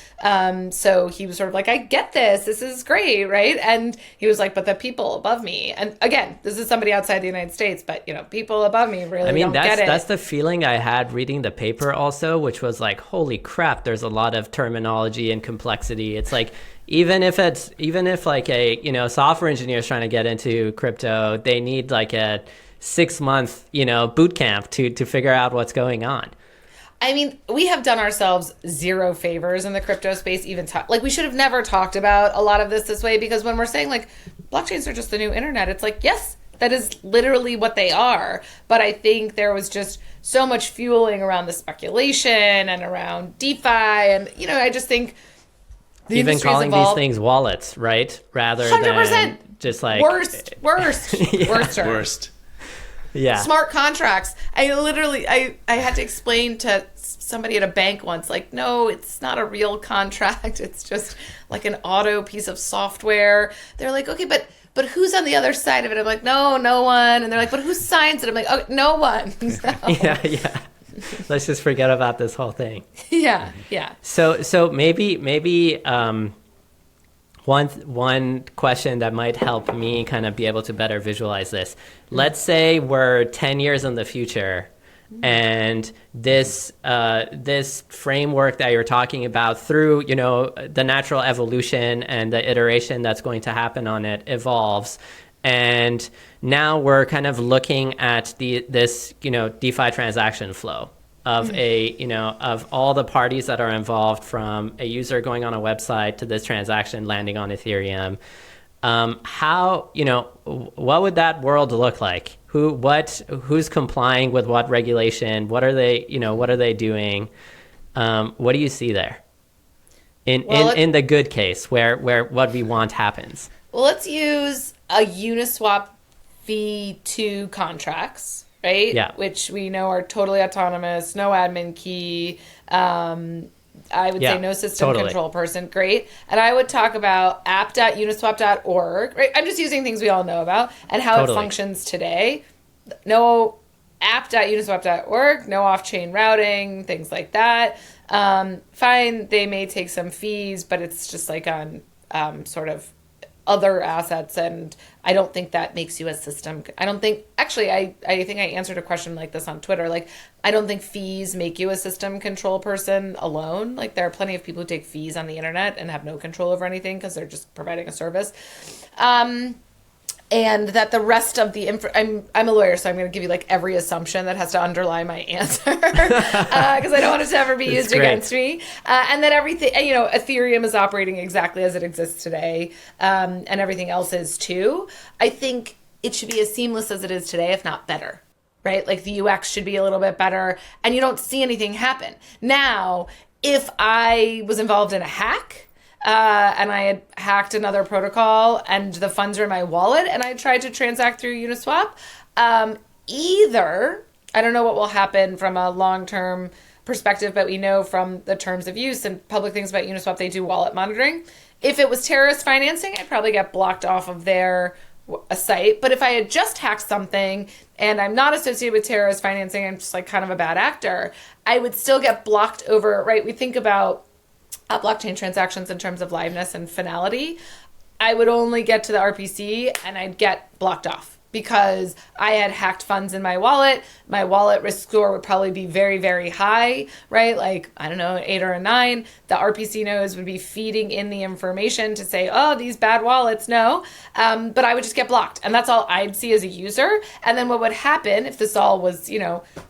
So he was sort of like, I get this. This is great, right? And he was like, but the people above me, and again, this is somebody outside the United States, but people above me really don't get it. That's the feeling I had reading the paper also, which was like, holy crap, there's a lot of terminology and complexity. It's like, even if like a software engineer is trying to get into crypto, they need like a 6-month boot camp to figure out what's going on. I mean, we have done ourselves zero favors in the crypto space. We should have never talked about a lot of this way, because when we're saying like blockchains are just the new internet, it's like, yes, that is literally what they are. But I think there was just so much fueling around the speculation and around DeFi, and I just think. Even calling these things wallets, right? Rather 100%. Than just like worst. Yeah. Smart contracts. I had to explain to somebody at a bank once, like, no, it's not a real contract. It's just like an auto piece of software. They're like, okay, but who's on the other side of it? I'm like, no one. And they're like, but who signs it? I'm like, oh, no one. So. Yeah. Let's just forget about this whole thing. Yeah. So maybe one question that might help me kind of be able to better visualize this. Let's say we're 10 years in the future, and this framework that you're talking about, through the natural evolution and the iteration that's going to happen on it, evolves. And now we're kind of looking at this DeFi transaction flow of of all the parties that are involved, from a user going on a website to this transaction landing on Ethereum. How what would that world look like? Who's complying with what regulation? What are they doing? What do you see there? In the good case, where what we want happens. Well, let's use a Uniswap V2 contracts, right? Yeah. Which we know are totally autonomous, no admin key. I would say no system control person. Great. And I would talk about app.uniswap.org, right? I'm just using things we all know about and how it functions today. No app.uniswap.org, no off-chain routing, things like that. Fine, they may take some fees, but it's just like on sort of other assets, and I don't think that makes you a system. I think I answered a question like this on Twitter. Like, I don't think fees make you a system control person alone. Like, there are plenty of people who take fees on the internet and have no control over anything because they're just providing a service. And that the rest of the I'm a lawyer, so I'm going to give you like every assumption that has to underlie my answer because I don't want it to ever be used against me. And that everything, Ethereum is operating exactly as it exists today, and everything else is too. I think it should be as seamless as it is today, if not better, right? Like the UX should be a little bit better, and you don't see anything happen. Now, if I was involved in a hack, and I had hacked another protocol and the funds are in my wallet and I tried to transact through Uniswap, either, I don't know what will happen from a long-term perspective, but we know from the terms of use and public things about Uniswap, they do wallet monitoring. If it was terrorist financing, I'd probably get blocked off of their site. But if I had just hacked something and I'm not associated with terrorist financing, I'm just like kind of a bad actor, I would still get blocked over, right? We think about blockchain transactions in terms of liveness and finality. I would only get to the RPC and I'd get blocked off because I had hacked funds in my wallet. My wallet risk score would probably be very, very high, right? Like, I don't know, 8 or a 9. The RPC nodes would be feeding in the information to say, oh, these bad wallets, no. But I would just get blocked. And that's all I'd see as a user. And then what would happen if this all was,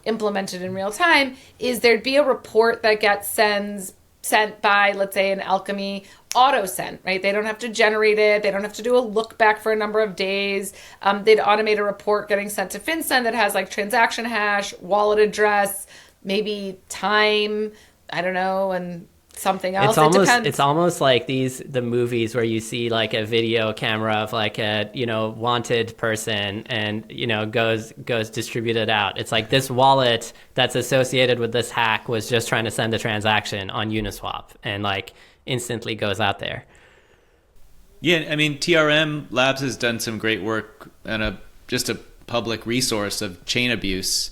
implemented in real time is there'd be a report that gets sent by, let's say, an Alchemy auto send, right? They don't have to generate it. They don't have to do a look back for a number of days. They'd automate a report getting sent to FinCEN that has like transaction hash, wallet address, maybe time, I don't know, and something else. It's almost like the movies where you see like a video camera of like a, wanted person and, goes distributed out. It's like this wallet that's associated with this hack was just trying to send a transaction on Uniswap and like instantly goes out there. Yeah, I mean, TRM Labs has done some great work and just a public resource of chain abuse.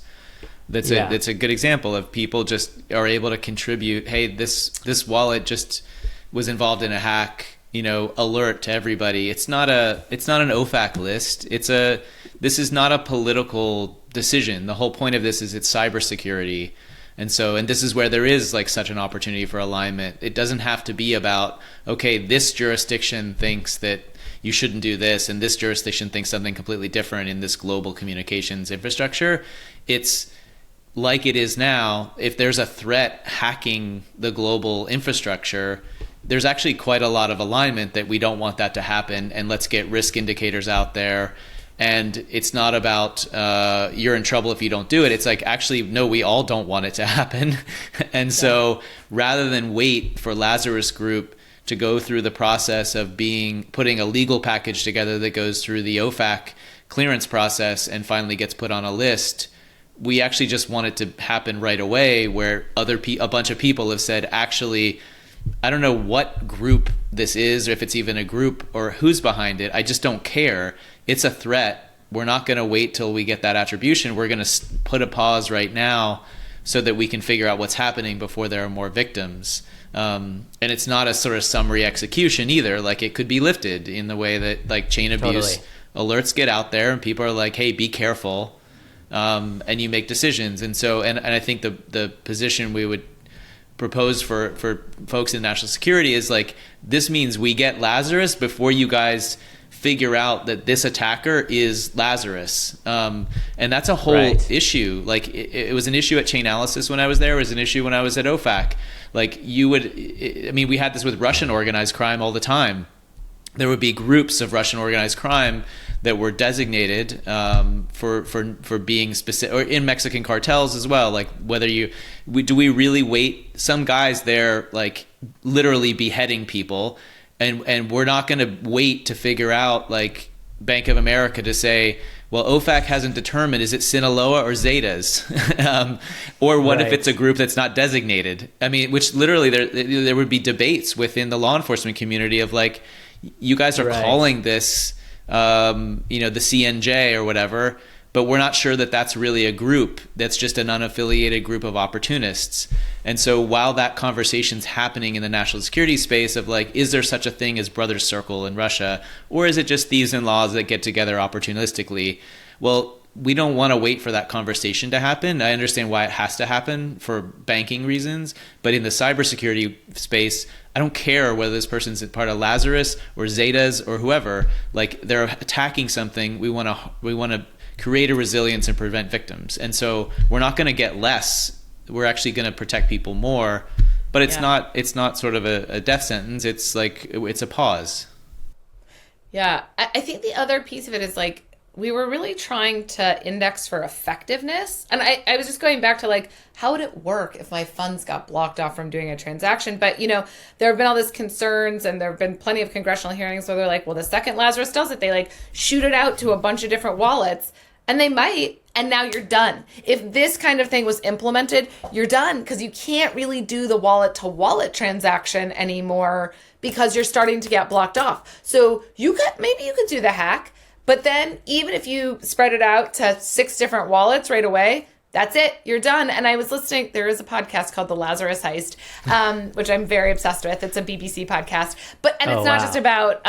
That's a good example of people just are able to contribute. Hey, this wallet just was involved in a hack. Alert to everybody. It's not an OFAC list. This is not a political decision. The whole point of this is it's cybersecurity, and this is where there is like such an opportunity for alignment. It doesn't have to be about, okay, this jurisdiction thinks that you shouldn't do this, and this jurisdiction thinks something completely different in this global communications infrastructure. It's like it is now. If there's a threat hacking the global infrastructure, there's actually quite a lot of alignment that we don't want that to happen, and let's get risk indicators out there. And it's not about you're in trouble if you don't do it. It's like, actually, no, we all don't want it to happen. And so rather than wait for Lazarus Group to go through the process of putting a legal package together that goes through the OFAC clearance process and finally gets put on a list, we actually just want it to happen right away, where a bunch of people have said, actually, I don't know what group this is, or if it's even a group, or who's behind it. I just don't care. It's a threat. We're not going to wait till we get that attribution. We're going to put a pause right now so that we can figure out what's happening before there are more victims. And it's not a sort of summary execution either. Like, it could be lifted in the way that like chain abuse alerts get out there and people are like, hey, be careful. And you make decisions. And I think the position we would propose for folks in national security is like, this means we get Lazarus before you guys figure out that this attacker is Lazarus. And that's a whole issue. Like, it was an issue at Chainalysis when I was there. It was an issue when I was at OFAC. Like, we had this with Russian organized crime all the time. There would be groups of Russian organized crime that were designated for being specific, or in Mexican cartels as well. Like, do we really wait? Some guys there like literally beheading people, and we're not going to wait to figure out, like, Bank of America to say, well, OFAC hasn't determined, is it Sinaloa or Zetas? Or what if it's a group that's not designated? I mean, which literally there would be debates within the law enforcement community of like, you guys are calling this, the CNJ or whatever, but we're not sure that that's really a group. That's just an unaffiliated group of opportunists. And so while that conversation's happening in the national security space of like, is there such a thing as Brothers Circle in Russia? Or is it just thieves and laws that get together opportunistically? Well, we don't want to wait for that conversation to happen. I understand why it has to happen for banking reasons, but in the cybersecurity space, I don't care whether this person's part of Lazarus or Zetas or whoever. Like, they're attacking something. We want to create a resilience and prevent victims. And so we're not going to get less. We're actually going to protect people more. But it's not sort of a death sentence. It's like, it's a pause. Yeah, I think the other piece of it is like, we were really trying to index for effectiveness. And I was just going back to like, how would it work if my funds got blocked off from doing a transaction? But, there have been all these concerns, and there have been plenty of congressional hearings where they're like, well, the second Lazarus does it, they like shoot it out to a bunch of different wallets, and they might, and now you're done. If this kind of thing was implemented, you're done, because you can't really do the wallet to wallet transaction anymore because you're starting to get blocked off. So maybe you could do the hack. But then even if you spread it out to 6 different wallets right away, that's it. You're done. And I was listening. There is a podcast called The Lazarus Heist, which I'm very obsessed with. It's a BBC podcast. It's not just about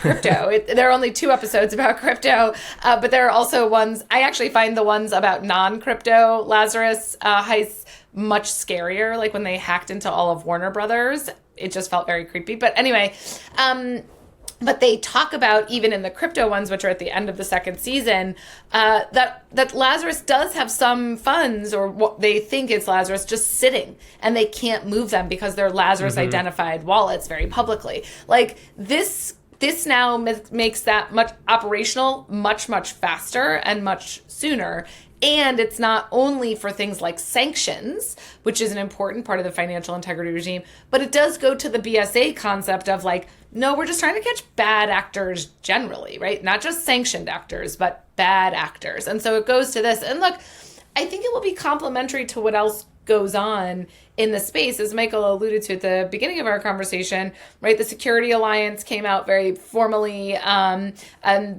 crypto. There are only 2 episodes about crypto. But there are also ones. I actually find the ones about non-crypto Lazarus heists much scarier. Like when they hacked into all of Warner Brothers, it just felt very creepy. But anyway, but they talk about, even in the crypto ones, which are at the end of the 2nd season, that Lazarus does have some funds, or what they think is Lazarus, just sitting, and they can't move them because they're Lazarus identified wallets very publicly. Like, this now makes that much operational much faster and much sooner. And it's not only for things like sanctions, which is an important part of the financial integrity regime, but it does go to the BSA concept of like, no, we're just trying to catch bad actors generally, right? Not just sanctioned actors, but bad actors. And so it goes to this. And look, I think it will be complementary to what else goes on in the space. As Michael alluded to at the beginning of our conversation, right? The Security Alliance came out very formally, and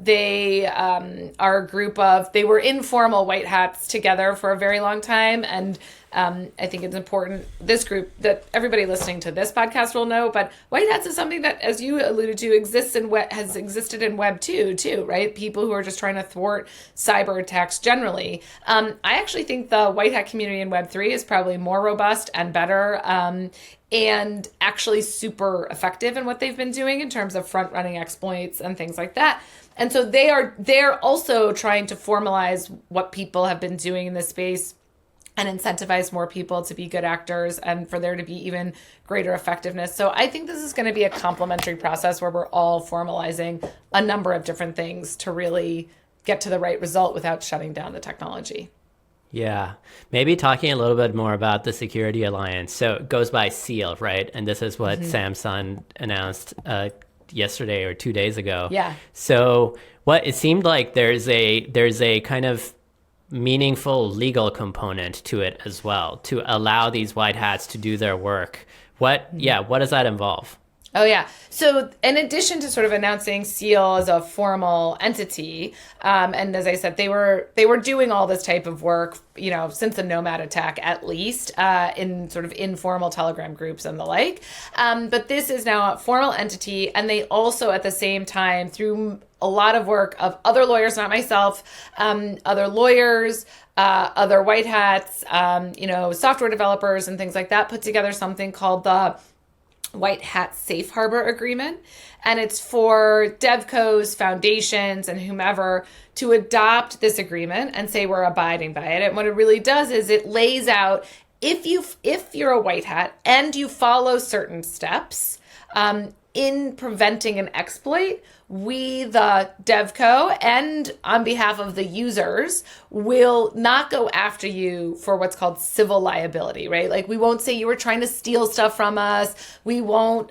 they are a group of, they were informal white hats together for a very long time. And I think it's important, this group that everybody listening to this podcast will know, but white hats is something that, as you alluded to, has existed in Web 2 too, right? People who are just trying to thwart cyber attacks generally. I actually think the white hat community in Web 3 is probably more robust and better, and actually super effective in what they've been doing in terms of front running exploits and things like that. And so they're also trying to formalize what people have been doing in this space and incentivize more people to be good actors and for there to be even greater effectiveness. So I think this is going to be a complementary process where we're all formalizing a number of different things to really get to the right result without shutting down the technology. Yeah, maybe talking a little bit more about the Security Alliance. So it goes by SEAL, right? And this is what Samsung announced yesterday or 2 days ago. Yeah. So what it seemed like there's a kind of meaningful legal component to it as well, to allow these white hats to do their work. What does that involve? Oh, yeah. So in addition to sort of announcing SEAL as a formal entity, and as I said, they were doing all this type of work, since the Nomad attack, at least, in sort of informal Telegram groups and the like. But this is now a formal entity. And they also, at the same time, through a lot of work of other lawyers, not myself, other lawyers, other white hats, software developers and things like that, put together something called the White Hat Safe Harbor Agreement. And it's for devcos, foundations, and whomever to adopt this agreement and say we're abiding by it. And what it really does is it lays out, if you're a white hat and you follow certain steps in preventing an exploit, we, the devco, and on behalf of the users, will not go after you for what's called civil liability, right? Like, we won't say you were trying to steal stuff from us. We won't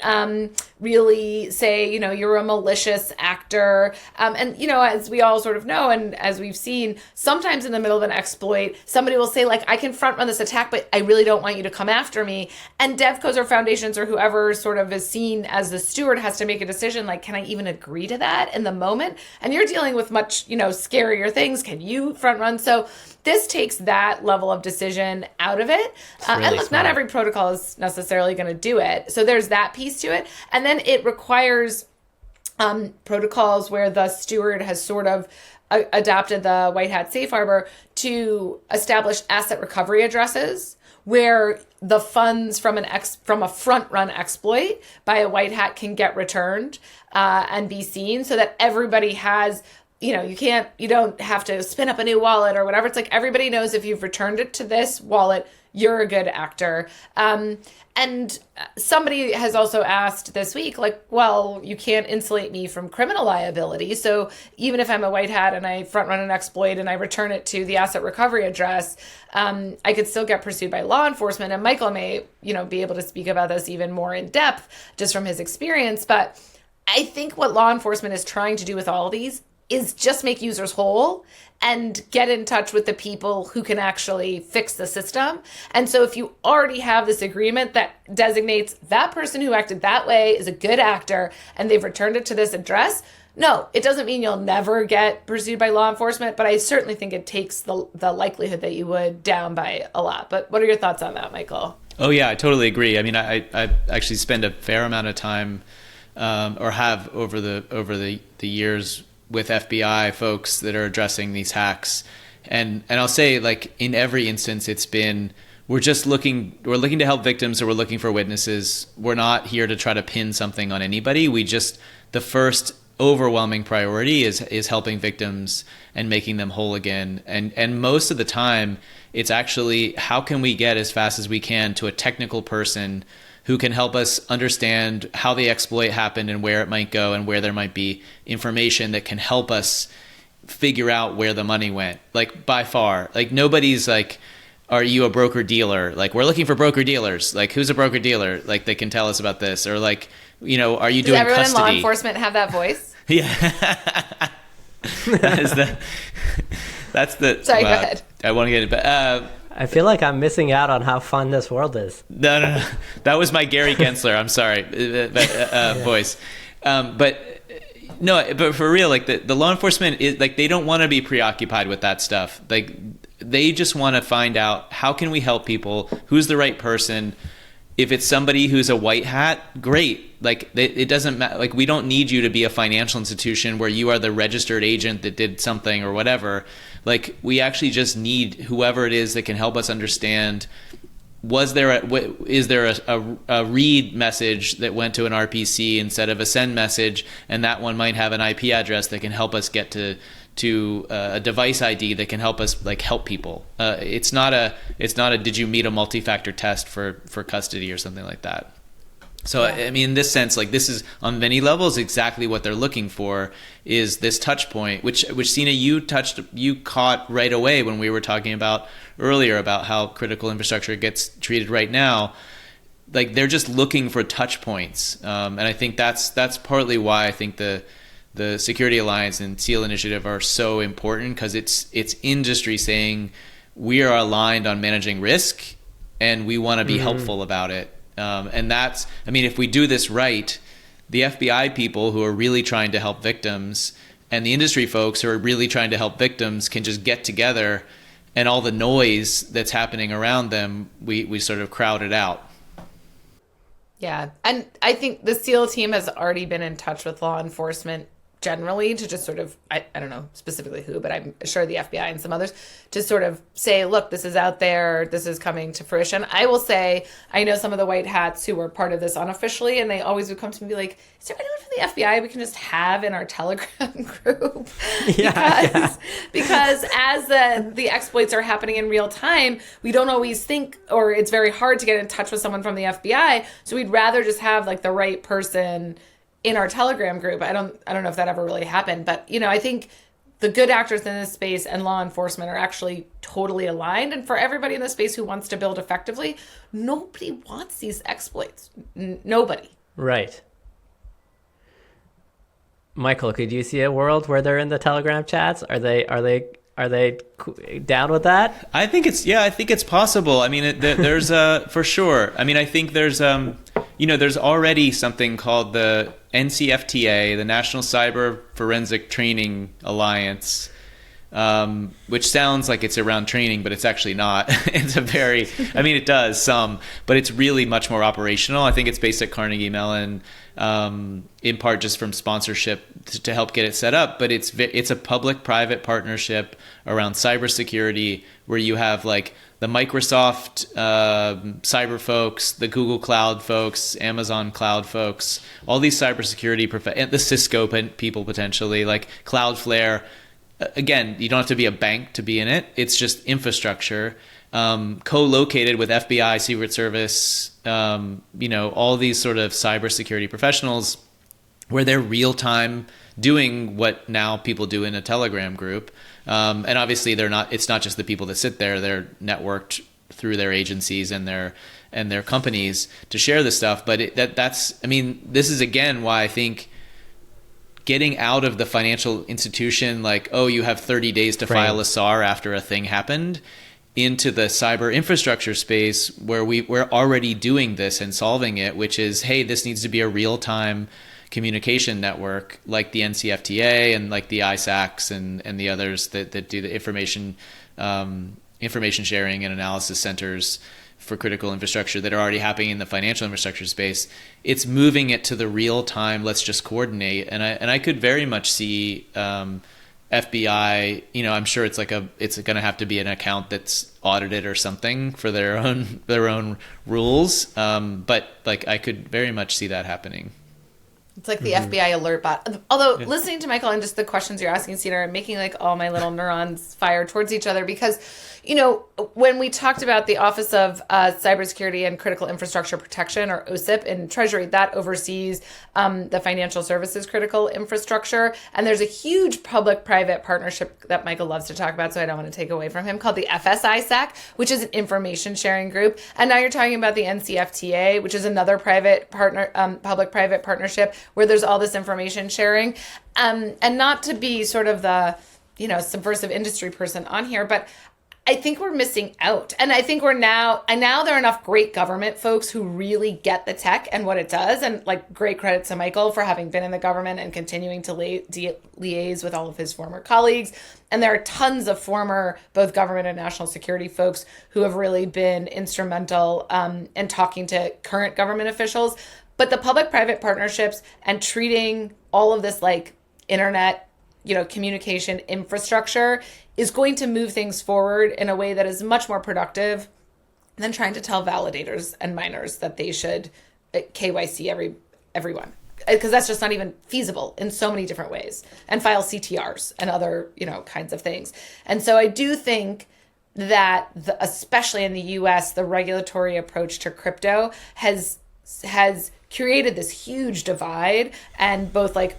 really say, you're a malicious actor. And, as we all sort of know, and as we've seen, sometimes in the middle of an exploit, somebody will say, like, I can front run this attack, but I really don't want you to come after me. And devcos or foundations or whoever sort of is seen as the steward has to make a decision, like, can I even agree to that in the moment? And you're dealing with much, scarier things. Can you front run? So this takes that level of decision out of it. Really and look, smart. not every protocol is necessarily going to do it. So there's that piece to it. And then it requires protocols where the steward has sort of adopted the White Hat Safe Harbor to establish asset recovery addresses where the funds from a front run exploit by a white hat can get returned and be seen, so that everybody has, you don't have to spin up a new wallet or whatever. It's like everybody knows if you've returned it to this wallet, you're a good actor. And somebody has also asked this week, like, well, you can't insulate me from criminal liability. So even if I'm a white hat and I front run an exploit and I return it to the asset recovery address, I could still get pursued by law enforcement. And Michael may, be able to speak about this even more in depth just from his experience. But I think what law enforcement is trying to do with all of these is just make users whole and get in touch with the people who can actually fix the system. And so if you already have this agreement that designates that person who acted that way is a good actor and they've returned it to this address, no, it doesn't mean you'll never get pursued by law enforcement, but I certainly think it takes the likelihood that you would down by a lot. But what are your thoughts on that, Michael? Oh, yeah, I totally agree. I mean, I actually spend a fair amount of time or have over the years with FBI folks that are addressing these hacks. And I'll say, like, in every instance, it's been, we're looking to help victims, or we're looking for witnesses. We're not here to try to pin something on anybody. The first overwhelming priority is helping victims and making them whole again. And most of the time, it's actually, how can we get as fast as we can to a technical person who can help us understand how the exploit happened and where it might go and where there might be information that can help us figure out where the money went, like by far. Like nobody's like, are you a broker dealer? Like we're looking for broker dealers. Like who's a broker dealer? Like they can tell us about this. Or like, you know, are you doing everyone custody? in law enforcement have that voice? Yeah. That's the. Sorry, go ahead. I want to get it, but I feel like I'm missing out on how fun this world is. no. That was my Gary Gensler. I'm sorry, voice. But no, but for real, like the law enforcement is like, they don't want to be preoccupied with that stuff. Like they just want to find out, how can we help people? Who's the right person? If it's somebody who's a white hat, great. Like it doesn't matter. Like we don't need you to be a financial institution where you are the registered agent that did something or whatever. Like we actually just need whoever it is that can help us understand, is there a read message that went to an RPC instead of a send message, and that one might have an IP address that can help us get to a device ID that can help us like help people. It's not a did you meet a multi-factor test for custody or something like that. So yeah. I mean, in this sense, like this is on many levels exactly what they're looking for, is this touch point, which Sina, you caught right away when we were talking about earlier about how critical infrastructure gets treated right now. Like they're just looking for touch points, and I think that's partly why I think the Security Alliance and SEAL Initiative are so important, because it's industry saying we are aligned on managing risk and we want to be helpful about it. And that's, I mean, if we do this right, the FBI people who are really trying to help victims and the industry folks who are really trying to help victims can just get together, and all the noise that's happening around them, we sort of crowd it out. Yeah. And I think the SEAL team has already been in touch with law enforcement generally to just sort of, I don't know specifically who, but I'm sure the FBI and some others, to sort of say, look, this is out there, this is coming to fruition. I will say, I know some of the white hats who were part of this unofficially, and they always would come to me and be like, is there anyone from the FBI we can just have in our Telegram group? Because as the exploits are happening in real time, we don't always think, or it's very hard to get in touch with someone from the FBI. So we'd rather just have like the right person in our Telegram group. I don't know if that ever really happened, but you know, I think the good actors in this space and law enforcement are actually totally aligned. And for everybody in the space who wants to build effectively, nobody wants these exploits. Nobody. Right. Michael, could you see a world where they're in the Telegram chats? Are they down with that? I think it's possible. I mean, there's for sure. I mean, I think there's there's already something called the NCFTA, the National Cyber Forensic Training Alliance, which sounds like it's around training, but it's actually not. It does some, but it's really much more operational. I think it's based at Carnegie Mellon, in part just from sponsorship to help get it set up. But it's a public-private partnership around cybersecurity, where you have like the Microsoft cyber folks, the Google Cloud folks, Amazon Cloud folks, all these cybersecurity and the Cisco people potentially, like Cloudflare. Again, you don't have to be a bank to be in it. It's just infrastructure, co-located with FBI, Secret Service, all these sort of cybersecurity professionals, where they're real time doing what now people do in a Telegram group. And obviously it's not just the people that sit there, they're networked through their agencies and their companies to share this stuff. But this is again why I think getting out of the financial institution, like, oh, you have 30 days to file a SAR after a thing happened, into the cyber infrastructure space where we're already doing this and solving it, which is, hey, this needs to be a real-time communication network like the NCFTA and like the ISACs and the others that do the information sharing and analysis centers for critical infrastructure that are already happening in the financial infrastructure space. It's moving it to the real time, let's just coordinate. And I could very much see FBI, I'm sure it's going to have to be an account that's audited or something for their own rules. But like I could very much see that happening. It's like the FBI alert bot. Although listening to Michael and just the questions you're asking, Sina, are making like all my little neurons fire towards each other because, you know, when we talked about the Office of Cybersecurity and Critical Infrastructure Protection, or OSIP, in Treasury, that oversees the financial services critical infrastructure. And there's a huge public-private partnership that Michael loves to talk about, so I don't want to take away from him, called the FSISAC, which is an information sharing group. And now you're talking about the NCFTA, which is another private partner, public-private partnership, where there's all this information sharing. And not to be sort of the, you know, subversive industry person on here, but I think we're missing out. And I think and now there are enough great government folks who really get the tech and what it does. And like, great credit to Michael for having been in the government and continuing to liaise with all of his former colleagues. And there are tons of former both government and national security folks who have really been instrumental in talking to current government officials. But the public-private partnerships and treating all of this like internet, you know, communication infrastructure is going to move things forward in a way that is much more productive than trying to tell validators and miners that they should KYC everyone. Because that's just not even feasible in so many different ways, and file CTRs and other, you know, kinds of things. And so I do think that especially in the US, the regulatory approach to crypto has created this huge divide, and both like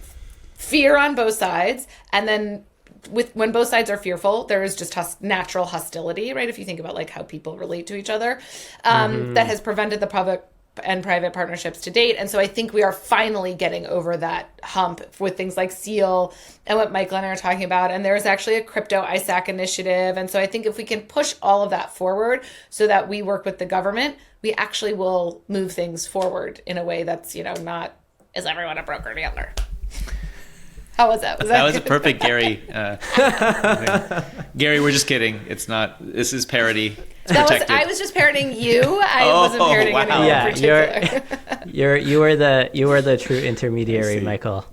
fear on both sides, and then when both sides are fearful, there is just natural hostility, right? If you think about like how people relate to each other, that has prevented the public and private partnerships to date. And so I think we are finally getting over that hump with things like Seal and what Michael and I are talking about. And there's actually a crypto ISAC initiative. And so I think if we can push all of that forward so that we work with the government, we actually will move things forward in a way that's, you know, not, is everyone a broker dealer? How was that? That was a perfect Gary. Gary, we're just kidding. It's not. This is parody. It's protected. I was just parodying you. I wasn't parodying anyone in particular. You were the true intermediary, Michael.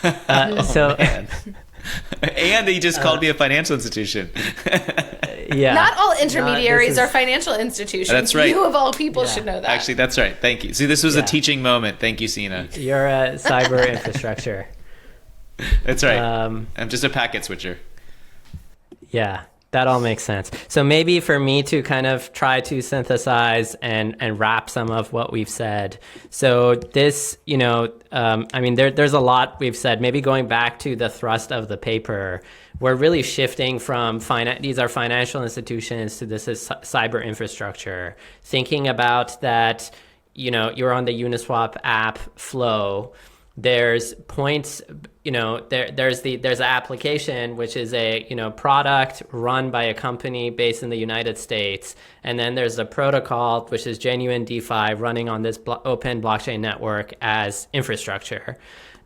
And he just called me a financial institution. Yeah. Not all intermediaries are financial institutions. That's right. You of all people should know that. Actually, that's right. Thank you. See, this was a teaching moment. Thank you, Sina. You're a cyber infrastructure. That's right. I'm just a packet switcher. Yeah, that all makes sense. So maybe for me to kind of try to synthesize and wrap some of what we've said. So this, you know, I mean, there's a lot we've said. Maybe going back to the thrust of the paper, we're really shifting from these are financial institutions to this is cyber infrastructure. Thinking about that, you know, you're on the Uniswap app flow. There's points, you know, there's an application, which is a, you know, product run by a company based in the United States. And then there's a protocol, which is genuine DeFi running on this open blockchain network as infrastructure.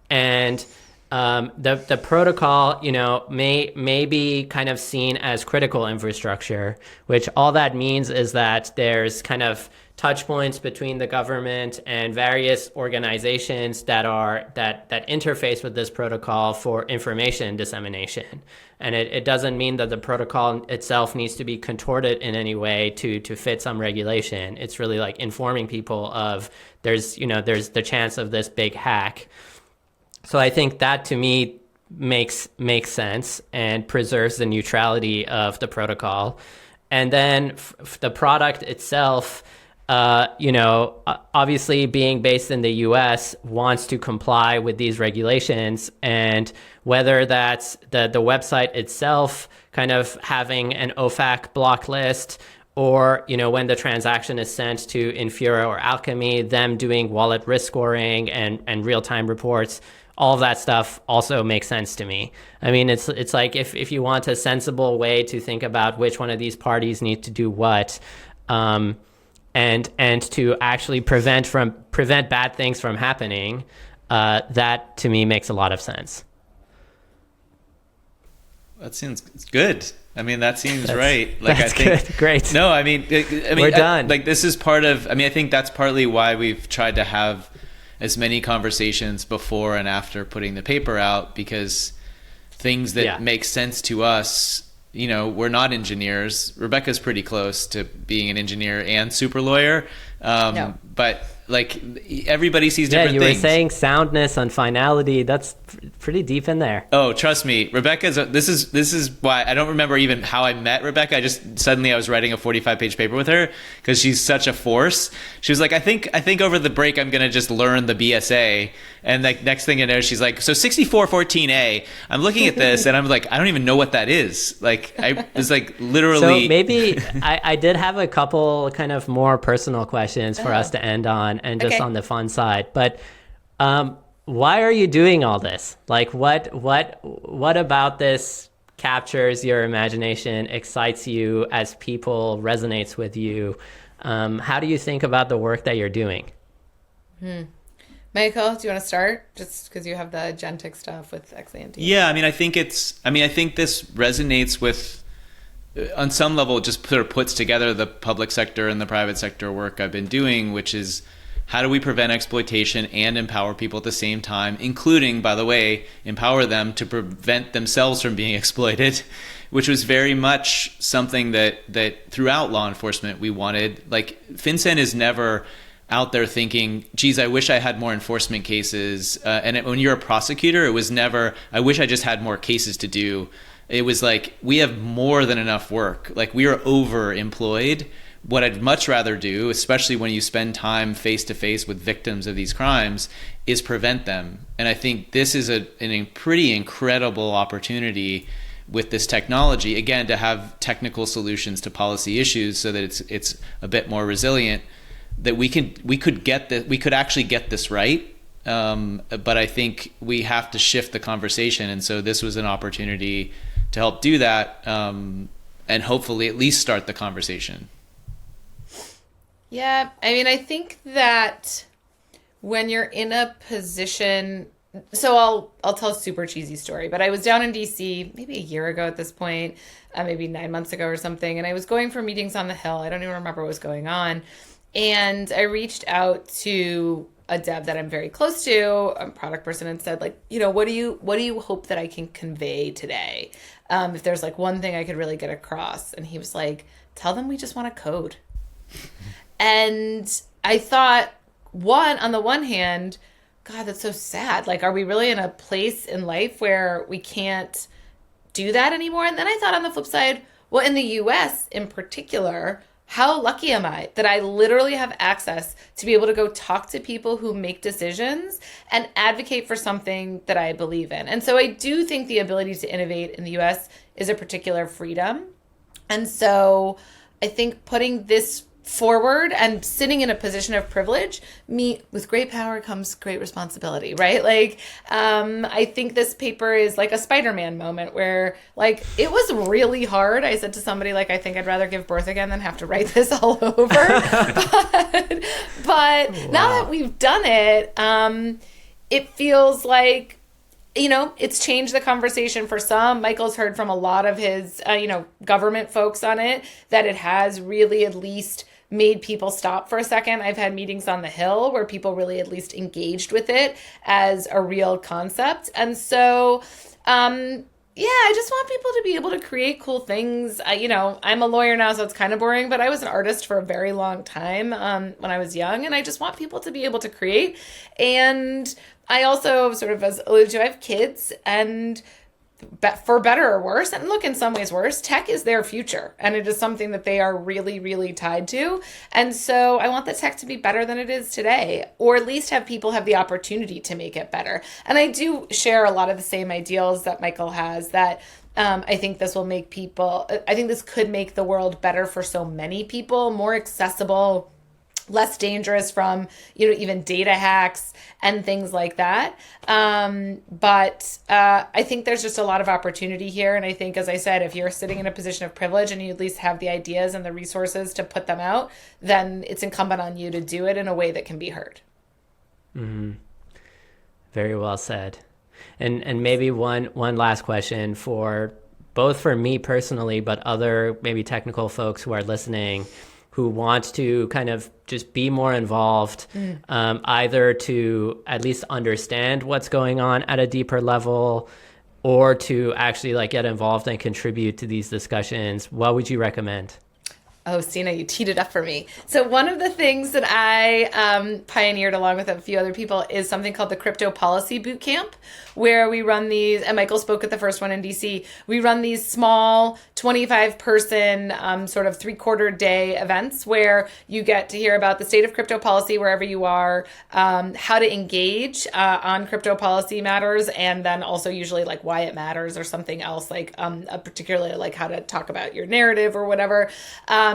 And the protocol, you know, may be kind of seen as critical infrastructure, which all that means is that there's kind of touch points between the government and various organizations that interface with this protocol for information dissemination. And it doesn't mean that the protocol itself needs to be contorted in any way to fit some regulation. It's really like informing people of there's the chance of this big hack. So I think that to me makes sense and preserves the neutrality of the protocol. And then the product itself, you know, obviously being based in the US wants to comply with these regulations, and whether that's the website itself kind of having an OFAC block list, or, you know, when the transaction is sent to Infura or Alchemy, them doing wallet risk scoring and real-time reports, all of that stuff also makes sense to me. I mean, it's like if you want a sensible way to think about which one of these parties needs to do what, and to actually prevent bad things from happening, that to me makes a lot of sense. That seems good. I mean, that seems right. Like, that's I think good. Great. No, I mean, we're done. Like, this is part of. I mean, I think that's partly why we've tried to have as many conversations before and after putting the paper out, because things that make sense to us, you know, we're not engineers. Rebecca's pretty close to being an engineer and super lawyer. No. But like everybody sees Yeah, different you things. were saying soundness and finality. That's pretty deep in there. Oh, trust me, this is why I don't remember even how I met Rebecca. I was writing a 45-page paper with her because she's such a force. She was like, I think over the break I'm gonna just learn the BSA, and like next thing you know, she's like, so 6414A. I'm looking at this and I'm like, I don't even know what that is. Like I was like literally. So maybe I did have a couple kind of more personal questions for us to end on, and just on the fun side. But why are you doing all this? Like, what about this captures your imagination, excites you as people, resonates with you? How do you think about the work that you're doing? Michael, do you want to start? Just because you have the agentic stuff with Ex Ante. Yeah, I think this resonates with, on some level, it just sort of puts together the public sector and the private sector work I've been doing, which is how do we prevent exploitation and empower people at the same time, including, by the way, empower them to prevent themselves from being exploited, which was very much something that throughout law enforcement we wanted. Like FinCEN is never out there thinking, geez, I wish I had more enforcement cases. When you're a prosecutor, it was never, I wish I just had more cases to do. It was like, we have more than enough work. Like we are overemployed. What I'd much rather do, especially when you spend time face to face with victims of these crimes, is prevent them. And I think this is a pretty incredible opportunity with this technology, again, to have technical solutions to policy issues so that it's a bit more resilient, that we could actually get this right. But I think we have to shift the conversation. And so this was an opportunity to help do that, and hopefully at least start the conversation. Yeah, I think that when you're in a position, so I'll tell a super cheesy story, but I was down in DC maybe a year ago at this point, maybe 9 months ago or something, and I was going for meetings on the Hill. I don't even remember what was going on, and I reached out to a dev that I'm very close to, a product person, and said, like, what do you hope that I can convey today? If there's like one thing I could really get across, and he was like, tell them we just want to code. And I thought, on the one hand, God, that's so sad. Like, are we really in a place in life where we can't do that anymore? And then I thought on the flip side, well, in the US in particular, how lucky am I that I literally have access to be able to go talk to people who make decisions and advocate for something that I believe in. And so I do think the ability to innovate in the US is a particular freedom. And so I think putting this forward and sitting in a position of privilege, with great power comes great responsibility, right? Like, I think this paper is like a Spider-Man moment where, like, it was really hard. I said to somebody, like, I think I'd rather give birth again than have to write this all over. but Wow. Now that we've done it, it feels like, it's changed the conversation for some. Michael's heard from a lot of his, government folks on it, that it has really at least made people stop for a second. I've had meetings on the Hill where people really at least engaged with it as a real concept. And so, I just want people to be able to create cool things. I'm a lawyer now, so it's kind of boring, but I was an artist for a very long time when I was young, and I just want people to be able to create. And I also, sort of as alluded to, I have kids, and for better or worse, and look, in some ways worse, tech is their future, and it is something that they are really, really tied to. And so I want the tech to be better than it is today, or at least have people have the opportunity to make it better. And I do share a lot of the same ideals that Michael has, that I think this could make the world better for so many people, more accessible, less dangerous from, even data hacks and things like that. But I think there's just a lot of opportunity here. And I think, as I said, if you're sitting in a position of privilege and you at least have the ideas and the resources to put them out, then it's incumbent on you to do it in a way that can be heard. Mm-hmm. Very well said. And maybe one last question for both for me personally, but other maybe technical folks who are listening, who want to kind of just be more involved, either to at least understand what's going on at a deeper level, or to actually like get involved and contribute to these discussions. What would you recommend? Oh, Sina, you teed it up for me. So one of the things that I pioneered along with a few other people is something called the Crypto Policy Bootcamp, where we run these, and Michael spoke at the first one in DC, we run these small 25-person sort of 3-quarter day events where you get to hear about the state of crypto policy wherever you are, how to engage on crypto policy matters, and then also usually like why it matters or something else, like particularly like how to talk about your narrative or whatever.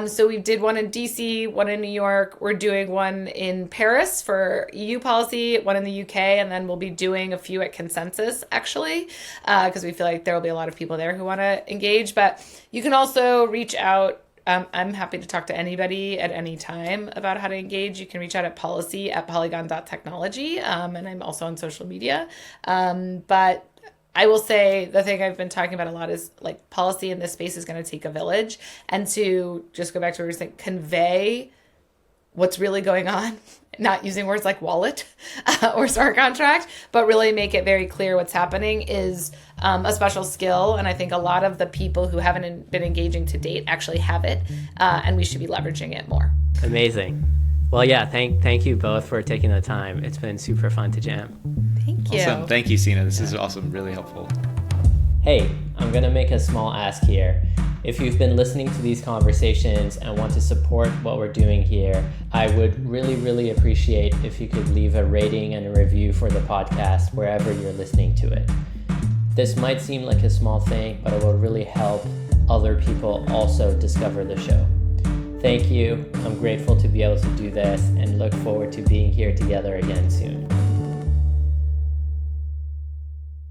So we did one in DC, one in New York. We're doing one in Paris for EU policy, one in the UK, and then we'll be doing a few at Consensus, actually, because we feel like there will be a lot of people there who want to engage. But you can also reach out. I'm happy to talk to anybody at any time about how to engage. You can reach out at policy@polygon.technology, and I'm also on social media. But I will say the thing I've been talking about a lot is like policy in this space is going to take a village. And to just go back to what we were saying, convey what's really going on, not using words like wallet or smart contract, but really make it very clear what's happening is a special skill. And I think a lot of the people who haven't been engaging to date actually have it, and we should be leveraging it more. Amazing. Well, yeah, thank you both for taking the time. It's been super fun to jam. Thank you. Awesome. Thank you, Sina. This is awesome. Really helpful. Hey, I'm going to make a small ask here. If you've been listening to these conversations and want to support what we're doing here, I would really, really appreciate if you could leave a rating and a review for the podcast wherever you're listening to it. This might seem like a small thing, but it will really help other people also discover the show. Thank you. I'm grateful to be able to do this and look forward to being here together again soon.